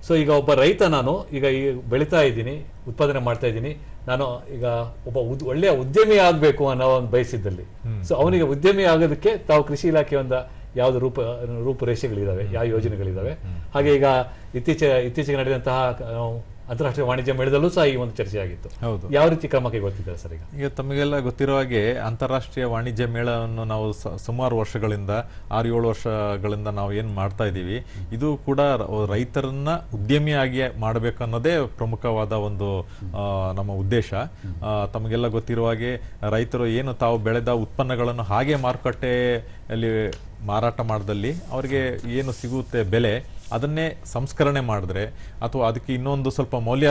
ಸೊ ಈಗ ಒಬ್ಬ ರೈತ, ನಾನು ಈಗ ಬೆಳೀತಾ ಇದ್ದೀನಿ, ಉತ್ಪಾದನೆ ಮಾಡ್ತಾ ಇದ್ದೀನಿ, ನಾನು ಈಗ ಒಬ್ಬ ಒಳ್ಳೆಯ ಉದ್ಯಮಿ ಆಗಬೇಕು ಅನ್ನೋ ಒಂದು ಬಯಸಿದ್ದಲ್ಲಿ, ಸೊ ಅವನಿಗೆ ಉದ್ಯಮಿ ಆಗೋದಕ್ಕೆ ತಾವು ಕೃಷಿ ಇಲಾಖೆ ಒಂದು ಯಾವ್ದು ರೂಪುರೇಷೆಗಳಿದಾವೆ, ಯಾವ ಯೋಜನೆಗಳಿದಾವೆ? ಹಾಗೆ ಈಗ ಇತ್ತೀಚೆಗೆ ನಡೆದಂತಹ ಅಂತಾರಾಷ್ಟ್ರೀಯ ವಾಣಿಜ್ಯ ಮೇಳದಲ್ಲೂ ಸಹ ಈ ಒಂದು ಚರ್ಚೆ ಆಗಿತ್ತು. ಹೌದು. ಯಾವ ರೀತಿ ಕ್ರಮ ಕೈಗೊಳ್ತಿದ್ದಾರೆ ಸರ್? ಈಗ ತಮಗೆಲ್ಲ ಗೊತ್ತಿರೋ ಹಾಗೆ ಅಂತಾರಾಷ್ಟ್ರೀಯ ವಾಣಿಜ್ಯ ಮೇಳವನ್ನು ನಾವು ಸುಮಾರು ವರ್ಷಗಳಿಂದ 6-7 ವರ್ಷಗಳಿಂದ ನಾವು ಏನು ಮಾಡ್ತಾ ಇದ್ದೀವಿ, ಇದು ಕೂಡ ರೈತರನ್ನ ಉದ್ಯಮಿಯಾಗಿ ಮಾಡಬೇಕು ಅನ್ನೋದೇ ಪ್ರಮುಖವಾದ ಒಂದು ನಮ್ಮ ಉದ್ದೇಶ. ತಮಗೆಲ್ಲ ಗೊತ್ತಿರುವ ಹಾಗೆ ರೈತರು ಏನು ತಾವು ಬೆಳೆದ ಉತ್ಪನ್ನಗಳನ್ನು ಹಾಗೆ ಮಾರುಕಟ್ಟೆಯಲ್ಲಿ ಮಾರಾಟ ಮಾಡಿದಲ್ಲಿ ಅವರಿಗೆ ಏನು ಸಿಗುತ್ತೆ ಬೆಲೆ, ಅದನ್ನೇ ಸಂಸ್ಕರಣೆ ಮಾಡಿದ್ರೆ ಅಥವಾ ಅದಕ್ಕೆ ಇನ್ನೊಂದು ಸ್ವಲ್ಪ ಮೌಲ್ಯ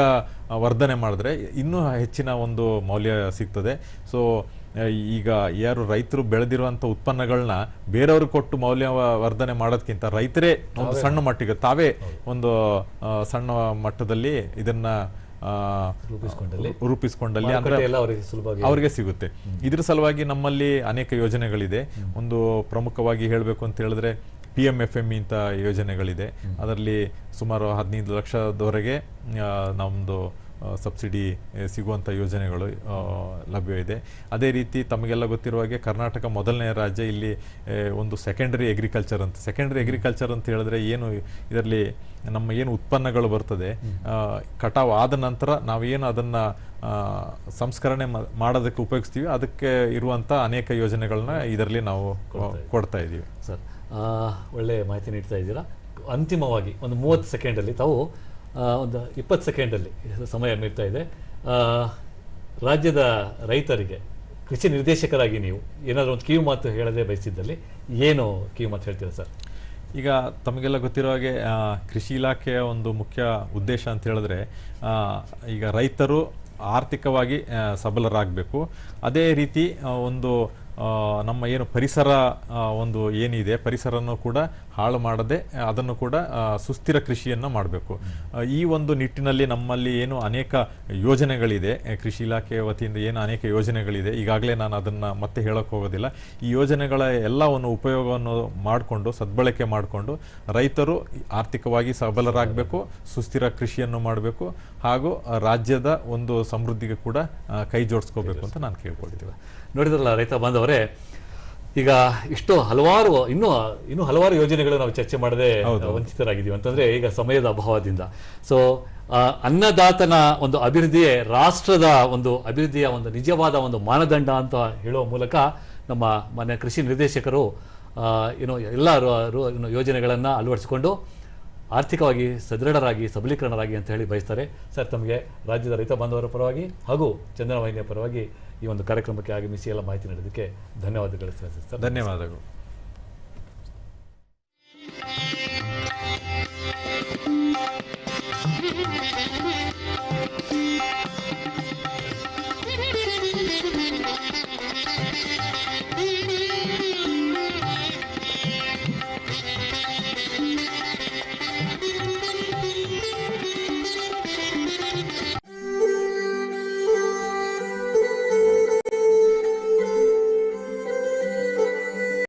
ವರ್ಧನೆ ಮಾಡಿದ್ರೆ ಇನ್ನೂ ಹೆಚ್ಚಿನ ಒಂದು ಮೌಲ್ಯ ಸಿಗ್ತದೆ. ಸೊ ಈಗ ಯಾರು ರೈತರು ಬೆಳೆದಿರುವಂಥ ಉತ್ಪನ್ನಗಳನ್ನ ಬೇರೆಯವ್ರಿಗೆ ಕೊಟ್ಟು ಮೌಲ್ಯ ವರ್ಧನೆ ಮಾಡೋದಕ್ಕಿಂತ ರೈತರೇ ಒಂದು ಸಣ್ಣ ಮಟ್ಟಿಗೆ ತಾವೇ ಒಂದು ಸಣ್ಣ ಮಟ್ಟದಲ್ಲಿ ಇದನ್ನ ರೂಪಿಸ್ಕೊಂಡಲ್ಲಿ ಅಂದ್ರೆ ಅವರಿಗೆ ಸಿಗುತ್ತೆ. ಇದ್ರ ಸಲುವಾಗಿ ನಮ್ಮಲ್ಲಿ ಅನೇಕ ಯೋಜನೆಗಳಿದೆ. ಒಂದು ಪ್ರಮುಖವಾಗಿ ಹೇಳಬೇಕು ಅಂತ ಹೇಳಿದ್ರೆ PMFME ಅಂತ ಯೋಜನೆಗಳಿದೆ. ಅದರಲ್ಲಿ ಸುಮಾರು 15 ಲಕ್ಷದವರೆಗೆ ನಮ್ಮದು ಸಬ್ಸಿಡಿ ಸಿಗುವಂಥ ಯೋಜನೆಗಳು ಲಭ್ಯ ಇದೆ. ಅದೇ ರೀತಿ ತಮಗೆಲ್ಲ ಗೊತ್ತಿರುವ ಹಾಗೆ ಕರ್ನಾಟಕ ಮೊದಲನೇ ರಾಜ್ಯ. ಇಲ್ಲಿ ಒಂದು ಸೆಕೆಂಡರಿ ಅಗ್ರಿಕಲ್ಚರ್ ಅಂತ ಹೇಳಿದ್ರೆ ಏನು, ಇದರಲ್ಲಿ ನಮ್ಮ ಏನು ಉತ್ಪನ್ನಗಳು ಬರ್ತದೆ, ಕಟಾವು ಆದ ನಂತರ ನಾವೇನು ಅದನ್ನು ಸಂಸ್ಕರಣೆ ಮಾಡೋದಕ್ಕೆ ಉಪಯೋಗಿಸ್ತೀವಿ, ಅದಕ್ಕೆ ಇರುವಂಥ ಅನೇಕ ಯೋಜನೆಗಳನ್ನ ಇದರಲ್ಲಿ ನಾವು ಕೊಡ್ತಾ ಇದ್ದೀವಿ. ಸರ್, ಒಳ್ಳೆ ಮಾಹಿತಿ ನೀಡ್ತಾ ಇದ್ದೀರಾ. ಅಂತಿಮವಾಗಿ ಒಂದು 30 ಸೆಕೆಂಡಲ್ಲಿ ತಾವು ಒಂದು 20 ಸೆಕೆಂಡಲ್ಲಿ ಸಮಯ ಮೀರ್ತಾ ಇದೆ, ರಾಜ್ಯದ ರೈತರಿಗೆ ಕೃಷಿ ನಿರ್ದೇಶಕರಾಗಿ ನೀವು ಏನಾದರೂ ಒಂದು ಕಿವಿ ಮಾತು ಹೇಳದೆ ಬಯಸಿದ್ದಲ್ಲಿ ಏನು ಕಿವಿ ಮಾತು ಹೇಳ್ತೀರಾ ಸರ್? ಈಗ ತಮಗೆಲ್ಲ ಗೊತ್ತಿರೋ ಹಾಗೆ ಕೃಷಿ ಇಲಾಖೆಯ ಒಂದು ಮುಖ್ಯ ಉದ್ದೇಶ ಅಂತ ಹೇಳಿದ್ರೆ ಈಗ ರೈತರು ಆರ್ಥಿಕವಾಗಿ ಸಬಲರಾಗಬೇಕು. ಅದೇ ರೀತಿ ಒಂದು ನಮ್ಮ ಏನು ಪರಿಸರ ಒಂದು ಏನಿದೆ, ಪರಿಸರನೂ ಕೂಡ ಹಾಳು ಮಾಡದೆ ಅದನ್ನು ಕೂಡ ಸುಸ್ಥಿರ ಕೃಷಿಯನ್ನು ಮಾಡಬೇಕು. ಈ ಒಂದು ನಿಟ್ಟಿನಲ್ಲಿ ನಮ್ಮಲ್ಲಿ ಏನು ಅನೇಕ ಯೋಜನೆಗಳಿದೆ, ಕೃಷಿ ಇಲಾಖೆ ವತಿಯಿಂದ ಏನು ಅನೇಕ ಯೋಜನೆಗಳಿದೆ, ಈಗಾಗಲೇ ನಾನು ಅದನ್ನು ಮತ್ತೆ ಹೇಳೋಕ್ಕೆ ಹೋಗೋದಿಲ್ಲ. ಈ ಯೋಜನೆಗಳ ಎಲ್ಲವನ್ನು ಉಪಯೋಗವನ್ನು ಮಾಡಿಕೊಂಡು ಸದ್ಬಳಕೆ ಮಾಡಿಕೊಂಡು ರೈತರು ಆರ್ಥಿಕವಾಗಿ ಸಬಲರಾಗಬೇಕು, ಸುಸ್ಥಿರ ಕೃಷಿಯನ್ನು ಮಾಡಬೇಕು, ಹಾಗೂ ರಾಜ್ಯದ ಒಂದು ಸಮೃದ್ಧಿಗೆ ಕೂಡ ಕೈ ಜೋಡಿಸ್ಕೋಬೇಕು ಅಂತ ನಾನು ಕೇಳ್ಕೊಳ್ತೀವಿ. ನೋಡಿದ್ರಲ್ಲ ರೈತ ಬಾಂಧವರೇ, ಈಗ ಇಷ್ಟು ಹಲವಾರು ಇನ್ನೂ ಹಲವಾರು ಯೋಜನೆಗಳು ನಾವು ಚರ್ಚೆ ಮಾಡದೆ ವಂಚಿತರಾಗಿದ್ದೀವಿ ಅಂತಂದ್ರೆ ಈಗ ಸಮಯದ ಅಭಾವದಿಂದ. ಸೊ ಅನ್ನದಾತನ ಒಂದು ಅಭಿವೃದ್ಧಿಯೇ ರಾಷ್ಟ್ರದ ಒಂದು ಅಭಿವೃದ್ಧಿಯ ಒಂದು ನಿಜವಾದ ಒಂದು ಮಾನದಂಡ ಅಂತ ಹೇಳುವ ಮೂಲಕ ನಮ್ಮ ಮಾನ್ಯ ಕೃಷಿ ನಿರ್ದೇಶಕರು ಎಲ್ಲ ಯೋಜನೆಗಳನ್ನು ಅಳವಡಿಸಿಕೊಂಡು ಆರ್ಥಿಕವಾಗಿ ಸದೃಢರಾಗಿ ಸಬಲೀಕರಣರಾಗಿ ಅಂತ ಹೇಳಿ ಬಯಸ್ತಾರೆ. ಸರ್, ತಮಗೆ ರಾಜ್ಯದ ರೈತ ಬಾಂಧವರ ಪರವಾಗಿ ಹಾಗೂ ಚಂದನ ವಾಹಿನಿಯ ಪರವಾಗಿ ಈ ಒಂದು ಕಾರ್ಯಕ್ರಮಕ್ಕೆ ಆಗಮಿಸಿ ಎಲ್ಲ ಮಾಹಿತಿ ನೀಡೋದಕ್ಕೆ ಧನ್ಯವಾದಗಳು ಸರ್. ಧನ್ಯವಾದಗಳು.